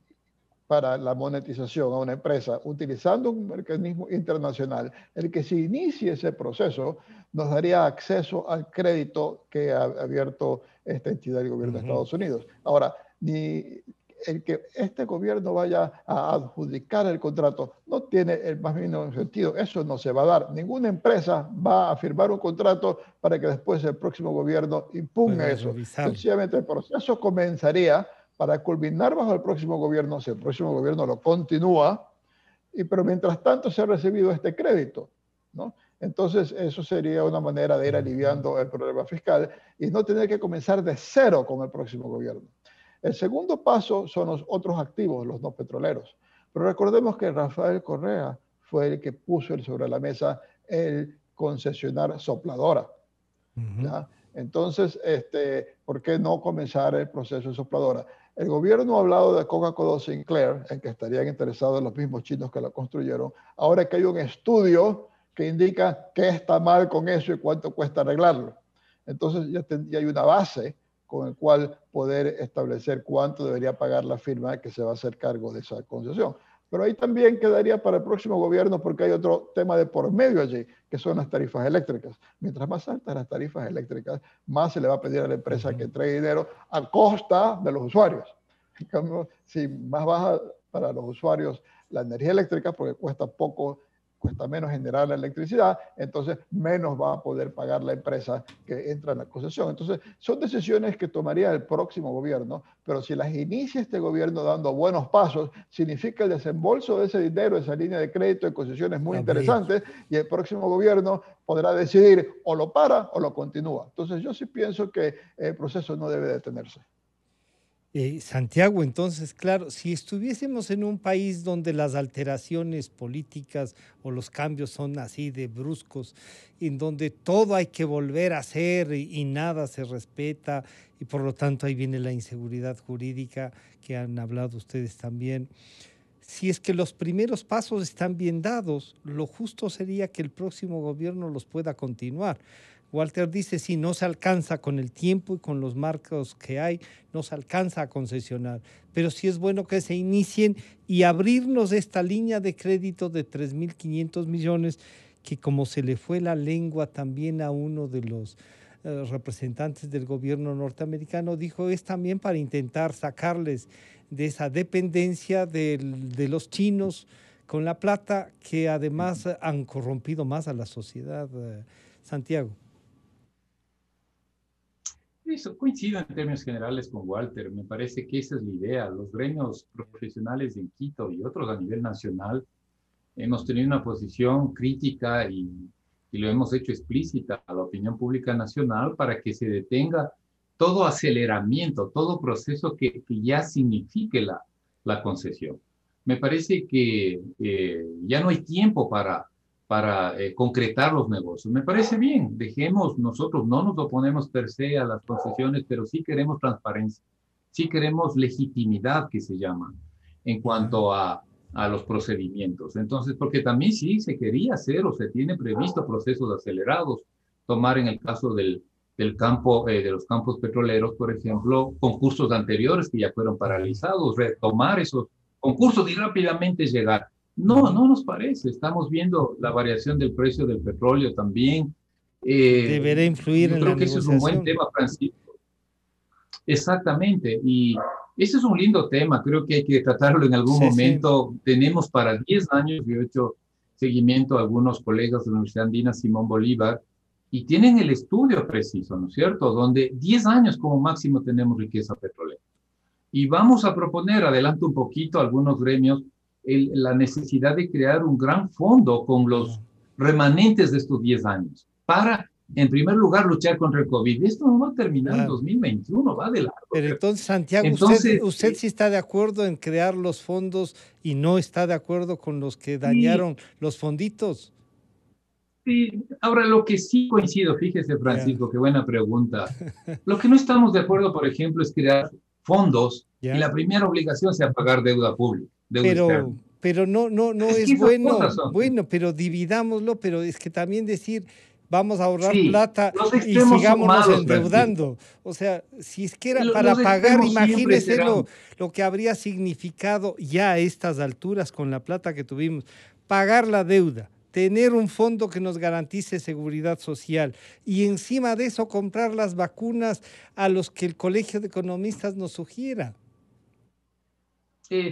para la monetización, a una empresa, utilizando un mecanismo internacional, el que se inicie ese proceso nos daría acceso al crédito que ha abierto esta entidad del gobierno de Estados Unidos. Ahora, ni el que este gobierno vaya a adjudicar el contrato no tiene el más mínimo sentido. Eso no se va a dar. Ninguna empresa va a firmar un contrato para que después el próximo gobierno imponga eso. Sencillamente el proceso comenzaría para culminar bajo el próximo gobierno, si el próximo gobierno lo continúa, pero mientras tanto se ha recibido este crédito, ¿no? Entonces, eso sería una manera de ir aliviando el problema fiscal y no tener que comenzar de cero con el próximo gobierno. El segundo paso son los otros activos, los no petroleros. Pero recordemos que Rafael Correa fue el que puso sobre la mesa el concesionar Sopladora. ¿Ya? Entonces, ¿por qué no comenzar el proceso de Sopladora? El gobierno ha hablado de Coca-Cola Sinclair, en que estarían interesados los mismos chinos que la construyeron. Ahora que hay un estudio que indica qué está mal con eso y cuánto cuesta arreglarlo. Entonces ya hay una base con el cual poder establecer cuánto debería pagar la firma que se va a hacer cargo de esa concesión. Pero ahí también quedaría para el próximo gobierno porque hay otro tema de por medio allí, que son las tarifas eléctricas. Mientras más altas las tarifas eléctricas, más se le va a pedir a la empresa que traiga dinero a costa de los usuarios. En cambio, si más baja para los usuarios la energía eléctrica, porque cuesta menos generar la electricidad, entonces menos va a poder pagar la empresa que entra en la concesión. Entonces, son decisiones que tomaría el próximo gobierno, pero si las inicia este gobierno dando buenos pasos, significa el desembolso de ese dinero, esa línea de crédito de concesiones muy interesantes, y el próximo gobierno podrá decidir o lo para o lo continúa. Entonces, yo sí pienso que el proceso no debe detenerse. Santiago, entonces, claro, si estuviésemos en un país donde las alteraciones políticas o los cambios son así de bruscos, en donde todo hay que volver a hacer y nada se respeta, y por lo tanto ahí viene la inseguridad jurídica que han hablado ustedes también. Si es que los primeros pasos están bien dados, lo justo sería que el próximo gobierno los pueda continuar. Walter dice, sí, no se alcanza con el tiempo y con los marcos que hay, no se alcanza a concesionar, pero sí es bueno que se inicien y abrirnos esta línea de crédito de 3.500 millones, que como se le fue la lengua también a uno de los representantes del gobierno norteamericano, dijo, es también para intentar sacarles de esa dependencia de los chinos con la plata que además han corrompido más a la sociedad, Santiago. Eso coincido en términos generales con Walter. Me parece que esa es la idea. Los gremios profesionales en Quito y otros a nivel nacional hemos tenido una posición crítica y lo hemos hecho explícita a la opinión pública nacional para que se detenga todo aceleramiento, todo proceso que ya signifique la concesión. Me parece que ya no hay tiempo para concretar los negocios. Me parece bien, dejemos, nosotros no nos oponemos per se a las concesiones, pero sí queremos transparencia, sí queremos legitimidad, que se llama, en cuanto a los procedimientos. Entonces, porque también sí se quería hacer o se tiene previsto procesos acelerados, tomar en el caso del campo, de los campos petroleros, por ejemplo, concursos anteriores que ya fueron paralizados, retomar esos concursos y rápidamente llegar. No, no nos parece. Estamos viendo la variación del precio del petróleo también. Deberá influir Yo en creo la que ese es un buen negociación. tema, Francisco. Exactamente. Y ese es un lindo tema. Creo que hay que tratarlo en algún Sí, sí. momento. Tenemos para 10 años, yo he hecho seguimiento a algunos colegas de la Universidad Andina Simón Bolívar, y tienen el estudio preciso, ¿no es cierto? Donde 10 años como máximo tenemos riqueza petrolera. Y vamos a proponer, adelanto un poquito, algunos gremios, la necesidad de crear un gran fondo con los remanentes de estos 10 años para, en primer lugar, luchar contra el COVID. Esto no va a terminar en 2021, va de largo. Pero entonces, Santiago, Entonces, usted sí está de acuerdo en crear los fondos y no está de acuerdo con los que sí, dañaron los fonditos. sí. Ahora, lo que sí coincido, fíjese, Francisco, qué buena pregunta. Lo que no estamos de acuerdo, por ejemplo, es crear fondos y la primera obligación sea pagar deuda pública, deuda externa. Pero no Es que es esas bueno, cosas son. bueno, pero dividámoslo, pero es que también decir, vamos a ahorrar Sí, plata los y extremos son sigámonos malos, Francisco. endeudando. O sea, si es que era para Los pagar, extremos siempre imagínese serán. lo que habría significado ya a estas alturas con la plata que tuvimos, pagar la deuda, tener un fondo que nos garantice seguridad social y encima de eso comprar las vacunas a los que el Colegio de Economistas nos sugiera.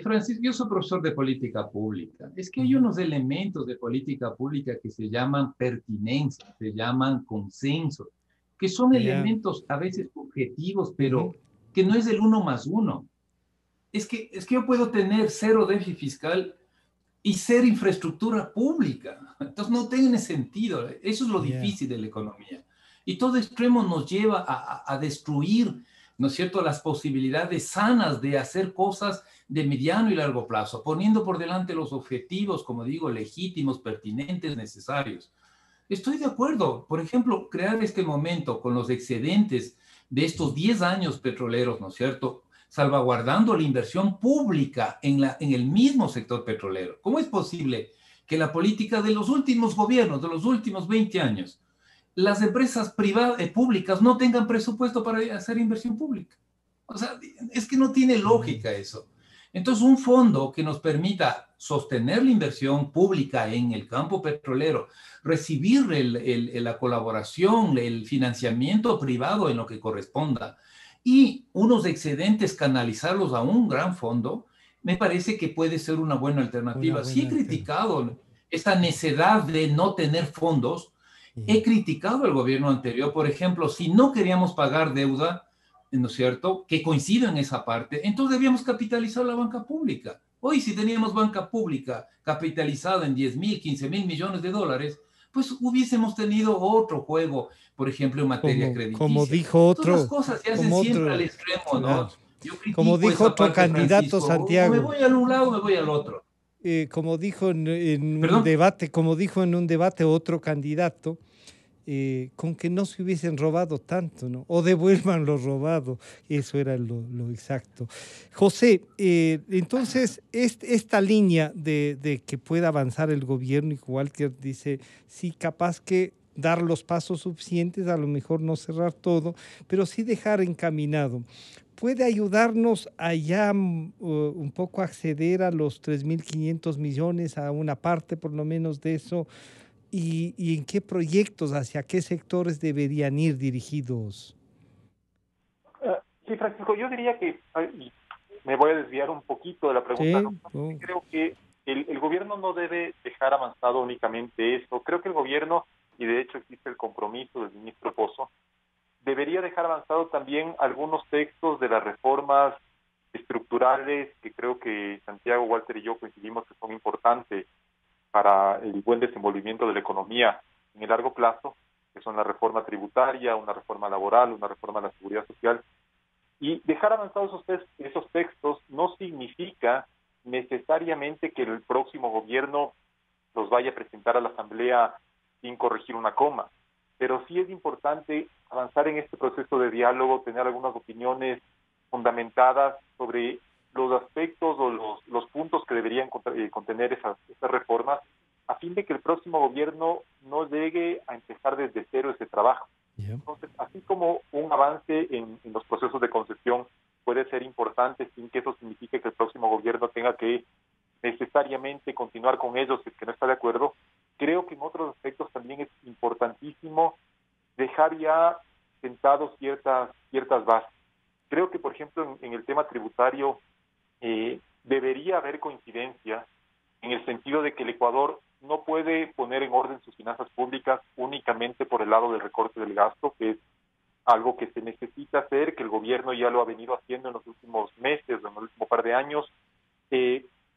Francisco, yo soy profesor de política pública. Es que hay unos elementos de política pública que se llaman pertinencia, se llaman consenso, que son elementos a veces objetivos, pero que no es el 1+1. Es que yo puedo tener 0 déficit fiscal y ser infraestructura pública. Entonces no tiene sentido. Eso es lo difícil de la economía. Y todo extremo nos lleva a destruir, ¿no es cierto?, las posibilidades sanas de hacer cosas de mediano y largo plazo, poniendo por delante los objetivos, como digo, legítimos, pertinentes, necesarios. Estoy de acuerdo. Por ejemplo, crear este momento con los excedentes de estos 10 años petroleros, ¿no es cierto?, salvaguardando la inversión pública en el mismo sector petrolero. ¿Cómo es posible que la política de los últimos gobiernos, de los últimos 20 años, las empresas privadas, públicas no tengan presupuesto para hacer inversión pública? O sea, es que no tiene lógica eso. Entonces, un fondo que nos permita sostener la inversión pública en el campo petrolero, recibir la colaboración, el financiamiento privado en lo que corresponda, y unos excedentes canalizarlos a un gran fondo, me parece que puede ser una buena alternativa. Sí he criticado esta necedad de no tener fondos. He criticado al gobierno anterior, por ejemplo, si no queríamos pagar deuda, ¿no es cierto?, que coincido en esa parte, entonces debíamos capitalizar la banca pública. Hoy, si teníamos banca pública capitalizada en 10.000, 15.000 millones de dólares, pues hubiésemos tenido otro juego, por ejemplo, en materia crediticia. Como dijo otro. Todas las cosas se hacen siempre al extremo, ¿no? Yo critico como dijo otro parte, candidato, Francisco, Santiago. O me voy a un lado o me voy al otro. Como dijo en un debate otro candidato, con que no se hubiesen robado tanto, ¿no? O devuelvan lo robado, eso era lo exacto. José, entonces, esta línea de que pueda avanzar el gobierno, y Walter dice, sí, capaz que dar los pasos suficientes, a lo mejor no cerrar todo, pero sí dejar encaminado. ¿Puede ayudarnos a ya un poco acceder a los 3.500 millones, a una parte por lo menos de eso? ¿Y en qué proyectos, hacia qué sectores deberían ir dirigidos? Sí, Francisco, yo diría que me voy a desviar un poquito de la pregunta. Sí. Creo que el gobierno no debe dejar avanzado únicamente eso. Creo que el gobierno, y de hecho existe el compromiso del ministro Pozo, debería dejar avanzado también algunos textos de las reformas estructurales que creo que Santiago, Walter y yo coincidimos que son importantes para el buen desenvolvimiento de la economía en el largo plazo, que son la reforma tributaria, una reforma laboral, una reforma de la seguridad social. Y dejar avanzados esos textos no significa necesariamente que el próximo gobierno los vaya a presentar a la Asamblea sin corregir una coma, pero sí es importante avanzar en este proceso de diálogo, tener algunas opiniones fundamentadas sobre los aspectos o los puntos que deberían contener esas reformas, a fin de que el próximo gobierno no llegue a empezar desde cero ese trabajo. Entonces, así como un avance en los procesos de concesión puede ser importante sin que eso signifique que el próximo gobierno tenga que necesariamente continuar con ellos si es que no está de acuerdo, creo que en otros aspectos también es importantísimo dejar ya sentados ciertas bases. Creo que, por ejemplo, en el tema tributario debería haber coincidencia en el sentido de que el Ecuador no puede poner en orden sus finanzas públicas únicamente por el lado del recorte del gasto, que es algo que se necesita hacer, que el gobierno ya lo ha venido haciendo en los últimos meses o en el último par de años,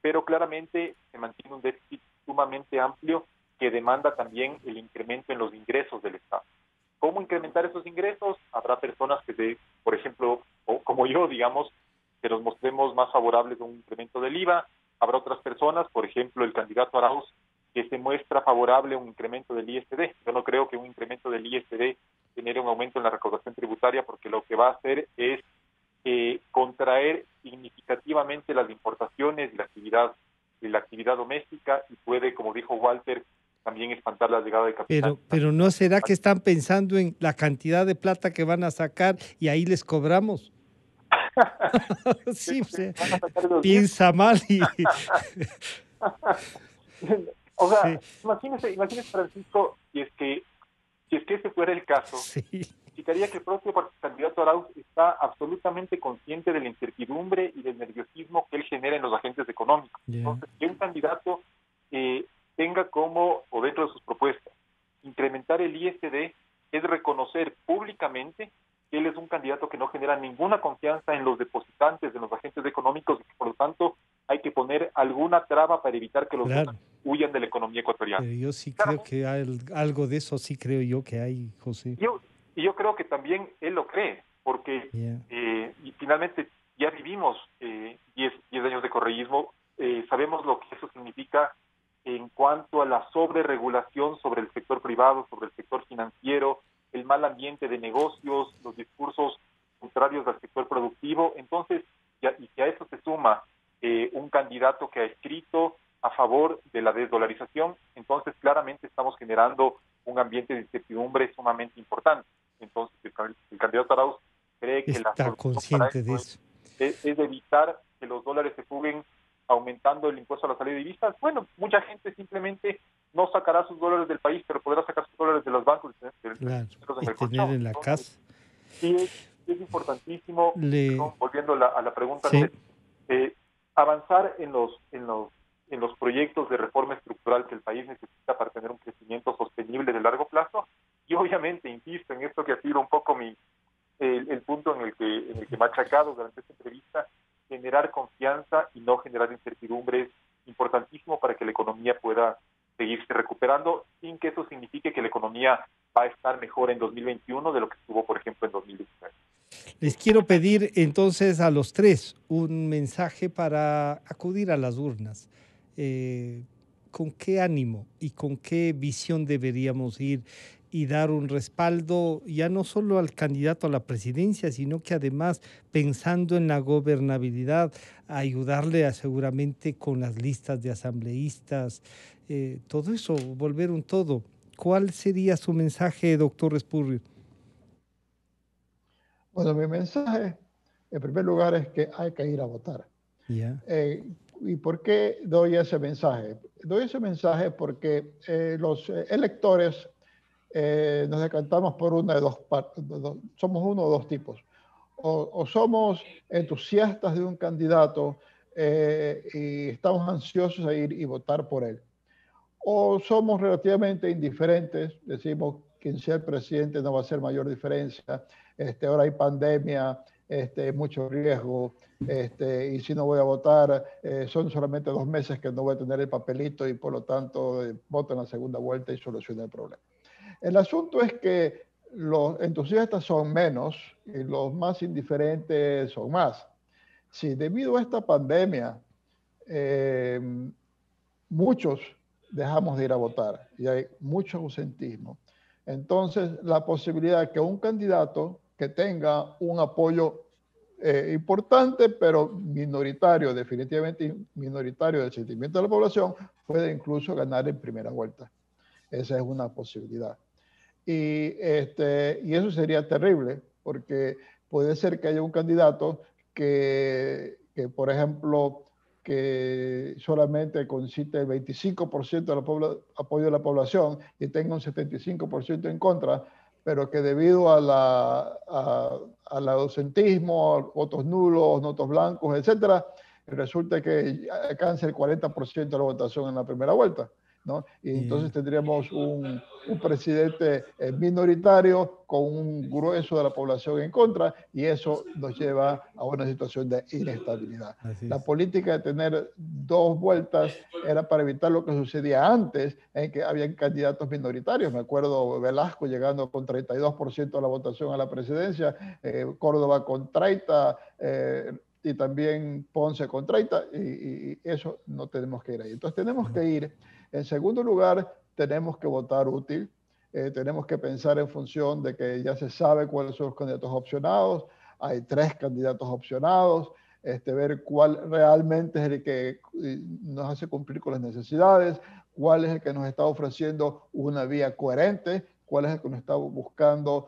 pero claramente se mantiene un déficit sumamente amplio que demanda también el incremento en los ingresos del Estado. ¿Cómo incrementar esos ingresos? Habrá personas que, por ejemplo, o como yo, digamos, que nos mostremos más favorables a un incremento del IVA. Habrá otras personas, por ejemplo, el candidato Arauz, que se muestra favorable a un incremento del ISD. Yo no creo que un incremento del ISD genere un aumento en la recaudación tributaria, porque lo que va a hacer es contraer significativamente las importaciones y la actividad doméstica, y puede, como dijo Walter, también espantar la llegada de capital. Pero ¿no será que están pensando en la cantidad de plata que van a sacar y ahí les cobramos? Sí, o sea, piensa mal y... O sea, Sí. imagínese, Francisco, si es que ese fuera el caso, Sí. significaría que el propio candidato Arauz está absolutamente consciente de la incertidumbre y del nerviosismo que él genera en los agentes económicos. Entonces, que un candidato tenga como, o dentro de sus propuestas, incrementar el ISD, es reconocer públicamente que él es un candidato que no genera ninguna confianza en los depositantes, en los agentes económicos, y que por lo tanto hay que poner alguna traba para evitar que los dólares huyan de la economía ecuatoriana. Pero yo sí creo que algo de eso sí creo yo que hay, José. Yo creo que también él lo cree, porque y finalmente ya vivimos 10 años de correísmo, sabemos lo que eso significa en cuanto a la sobreregulación sobre el sector privado, sobre el sector financiero, el mal ambiente de negocios, los discursos contrarios al sector productivo. Entonces, y que a eso se suma un candidato que ha escrito a favor de la desdolarización, entonces claramente estamos generando un ambiente de incertidumbre sumamente importante. Entonces, el candidato Arauz cree que la está consciente de eso. Es evitar que los dólares se fuguen aumentando el impuesto a la salida de divisas. Bueno, mucha gente simplemente no sacará sus dólares del país, pero podrá sacar sus dólares de los bancos Claro, en y el tener colchón. en la casa. Sí, es importantísimo, volviendo a la pregunta, avanzar en los proyectos de reforma estructural que el país necesita para tener un crecimiento sostenible de largo plazo. Y obviamente, insisto en esto que ha sido un poco el punto en el que me ha achacado durante esta entrevista, generar confianza y no generar incertidumbre es importantísimo para que la economía pueda seguirse recuperando, sin que eso signifique que la economía va a estar mejor en 2021 de lo que estuvo, por ejemplo, en 2019. Les quiero pedir entonces a los tres un mensaje para acudir a las urnas. ¿Con qué ánimo y con qué visión deberíamos ir y dar un respaldo ya no solo al candidato a la presidencia, sino que además, pensando en la gobernabilidad, ayudarle seguramente con las listas de asambleístas, todo eso, volver un todo? ¿Cuál sería su mensaje, doctor Respurrio? Bueno, mi mensaje, en primer lugar, es que hay que ir a votar. ¿Y por qué doy ese mensaje? Doy ese mensaje porque los electores nos decantamos por una de dos partes. Somos uno o dos tipos. O somos entusiastas de un candidato y estamos ansiosos a ir y votar por él. O somos relativamente indiferentes, decimos quien sea el presidente no va a hacer mayor diferencia, ahora hay pandemia, mucho riesgo, y si no voy a votar, son solamente 2 meses que no voy a tener el papelito y por lo tanto voto en la segunda vuelta y soluciono el problema. El asunto es que los entusiastas son menos y los más indiferentes son más. Si debido a esta pandemia muchos dejamos de ir a votar y hay mucho ausentismo, entonces la posibilidad de que un candidato que tenga un apoyo importante, pero minoritario, definitivamente minoritario del sentimiento de la población, puede incluso ganar en primera vuelta. Esa es una posibilidad. Y eso sería terrible, porque puede ser que haya un candidato que por ejemplo, que solamente concite el 25% del apoyo de la población y tenga un 75% en contra, pero que debido al ausentismo, votos nulos, votos blancos, etcétera, resulta que alcance el 40% de la votación en la primera vuelta, ¿no? Y entonces tendríamos un presidente minoritario con un grueso de la población en contra, y eso nos lleva a una situación de inestabilidad. La política de tener 2 vueltas era para evitar lo que sucedía antes, en que habían candidatos minoritarios. Me acuerdo Velasco llegando con 32% de la votación a la presidencia, Córdoba con 30%, y también Ponce con 30%, y eso no tenemos que ir ahí. Entonces tenemos que ir, en segundo lugar, tenemos que votar útil, tenemos que pensar en función de que ya se sabe cuáles son los candidatos opcionados, hay 3 candidatos opcionados, ver cuál realmente es el que nos hace cumplir con las necesidades, cuál es el que nos está ofreciendo una vía coherente, cuál es el que nos está buscando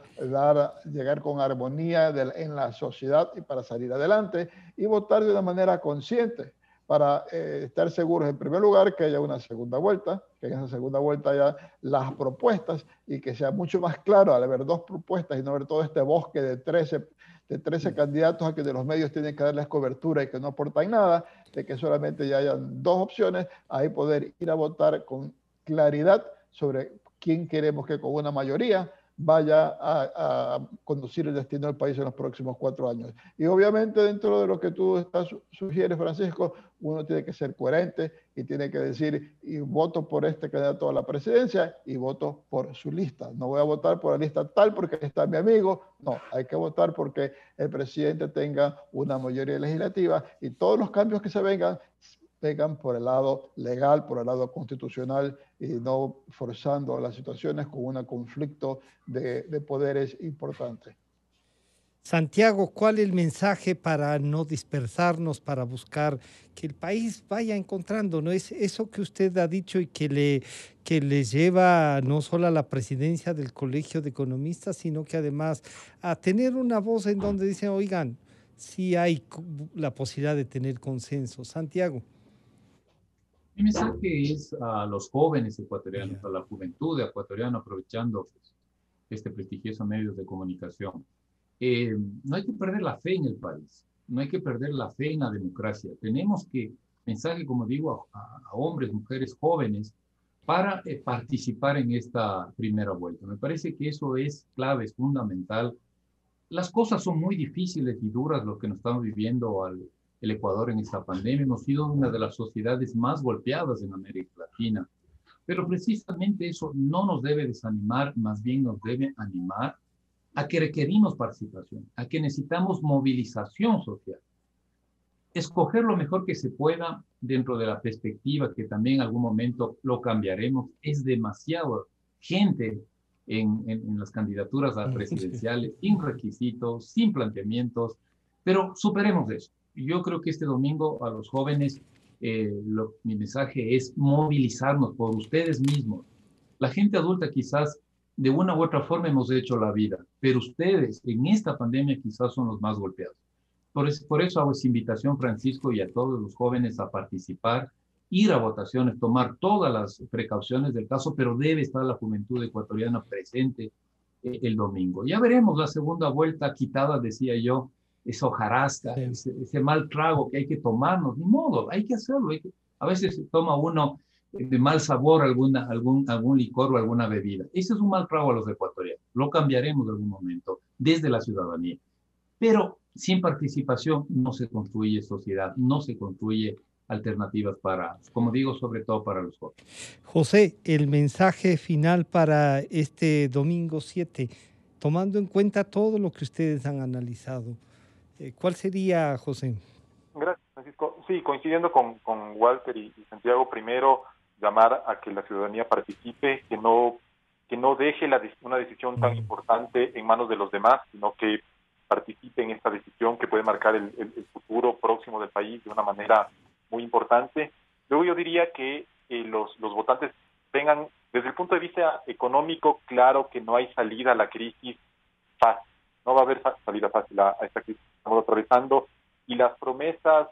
llegar con armonía en la sociedad y para salir adelante, y votar de una manera consciente para estar seguros, en primer lugar, que haya una segunda vuelta, que en esa segunda vuelta haya las propuestas y que sea mucho más claro al haber 2 propuestas y no ver todo este bosque de 13 candidatos a que de los medios tienen que darles cobertura y que no aportan nada, de que solamente ya hayan 2 opciones, ahí poder ir a votar con claridad sobre quién queremos que con una mayoría vaya a conducir el destino del país en los próximos 4 años. Y obviamente dentro de lo que tú sugieres, Francisco, uno tiene que ser coherente y tiene que decir, y voto por este candidato a la presidencia y voto por su lista. No voy a votar por la lista tal porque está mi amigo. No, hay que votar porque el presidente tenga una mayoría legislativa y todos los cambios que se vengan por el lado legal, por el lado constitucional, y no forzando las situaciones con un conflicto de poderes importante. Santiago, ¿cuál es el mensaje para no dispersarnos, para buscar que el país vaya encontrando, ¿no? Es eso que usted ha dicho y que le lleva no solo a la presidencia del Colegio de Economistas, sino que además a tener una voz en donde dicen, oigan, sí hay la posibilidad de tener consenso. Santiago. Mi mensaje es a los jóvenes ecuatorianos, a la juventud ecuatoriana, aprovechando este prestigioso medio de comunicación. No hay que perder la fe en el país, no hay que perder la fe en la democracia. Tenemos que, mensaje, como digo, a hombres, mujeres, jóvenes, para participar en esta primera vuelta. Me parece que eso es clave, es fundamental. Las cosas son muy difíciles y duras lo que nos estamos viviendo el Ecuador en esta pandemia. Hemos sido una de las sociedades más golpeadas en América Latina. Pero precisamente eso no nos debe desanimar, más bien nos debe animar a que requerimos participación, a que necesitamos movilización social. Escoger lo mejor que se pueda dentro de la perspectiva que también en algún momento lo cambiaremos. Es demasiado gente en las candidaturas presidenciales, sin requisitos, sin planteamientos, pero superemos eso. Yo creo que este domingo a los jóvenes mi mensaje es movilizarnos por ustedes mismos. La gente adulta quizás de una u otra forma hemos hecho la vida, pero ustedes en esta pandemia quizás son los más golpeados. Por eso hago esa invitación, Francisco, y a todos los jóvenes a participar, ir a votaciones, tomar todas las precauciones del caso, pero debe estar la juventud ecuatoriana presente el domingo. Ya veremos la segunda vuelta quitada, decía yo, esa hojarasca, Sí. ese mal trago que hay que tomarnos, ni modo, hay que hacerlo. A veces se toma uno de mal sabor algún licor o alguna bebida. Ese es un mal trago a los ecuatorianos. Lo cambiaremos en algún momento desde la ciudadanía. Pero sin participación no se construye sociedad, no se construye alternativas para, como digo, sobre todo para los jóvenes. José, el mensaje final para este domingo 7, tomando en cuenta todo lo que ustedes han analizado, ¿cuál sería, José? Gracias, Francisco. Sí, coincidiendo con Walter y Santiago, primero llamar a que la ciudadanía participe, que no deje una decisión tan importante en manos de los demás, sino que participe en esta decisión que puede marcar el futuro próximo del país de una manera muy importante. Luego yo diría que los votantes tengan, desde el punto de vista económico, claro que no hay salida a la crisis fácil. No va a haber salida fácil a esta crisis que estamos atravesando, y las promesas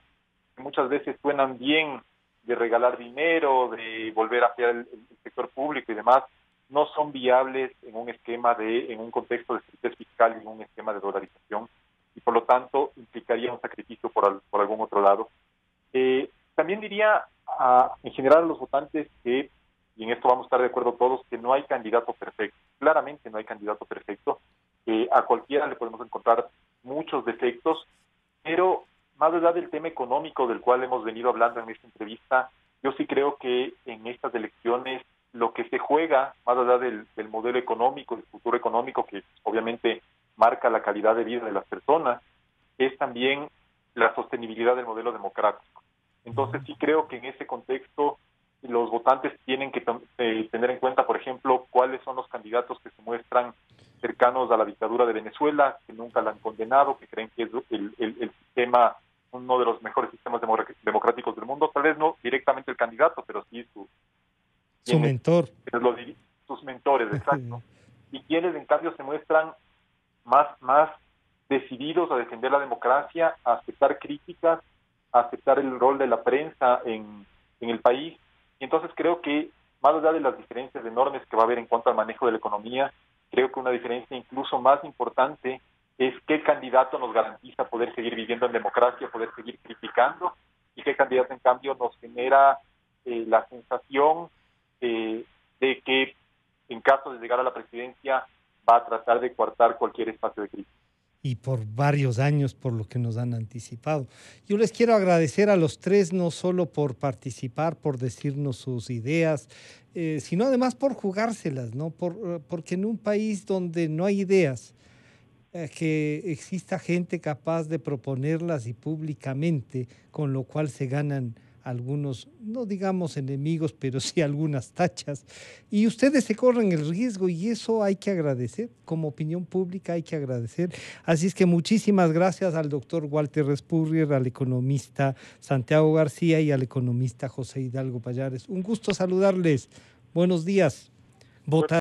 que muchas veces suenan bien de regalar dinero, de volver a ampliar el sector público y demás, no son viables en un contexto de escasez fiscal y en un esquema de dolarización, y por lo tanto implicaría un sacrificio por algún otro lado. También diría en general a los votantes que, y en esto vamos a estar de acuerdo todos, que no hay candidato perfecto. Claramente no hay candidato perfecto. A cualquiera le podemos encontrar muchos defectos, pero más allá del tema económico del cual hemos venido hablando en esta entrevista, yo sí creo que en estas elecciones lo que se juega, más allá del modelo económico, del futuro económico, que obviamente marca la calidad de vida de las personas, es también la sostenibilidad del modelo democrático. Entonces sí creo que en ese contexto los votantes tienen que tener en cuenta, por ejemplo, cuáles son los candidatos que se muestran cercanos a la dictadura de Venezuela, que nunca la han condenado, que creen que es el sistema, uno de los mejores sistemas democráticos del mundo, tal vez no directamente el candidato, pero sí Su mentor. sus mentores, exacto. Y quienes en cambio se muestran más decididos a defender la democracia, a aceptar críticas, a aceptar el rol de la prensa en el país. Y entonces creo que, más allá de las diferencias enormes que va a haber en cuanto al manejo de la economía, creo que una diferencia incluso más importante es qué candidato nos garantiza poder seguir viviendo en democracia, poder seguir criticando, y qué candidato en cambio nos genera la sensación de que en caso de llegar a la presidencia va a tratar de coartar cualquier espacio de crisis. Y por varios años, por lo que nos han anticipado. Yo les quiero agradecer a los tres, no solo por participar, por decirnos sus ideas, sino además por jugárselas, ¿no? Porque en un país donde no hay ideas, que exista gente capaz de proponerlas y públicamente, con lo cual se ganan algunos, no digamos enemigos, pero sí algunas tachas. Y ustedes se corren el riesgo y eso hay que agradecer, como opinión pública hay que agradecer. Así es que muchísimas gracias al doctor Walter Respurrier, al economista Santiago García y al economista José Hidalgo Pallares. Un gusto saludarles. Buenos días. Votar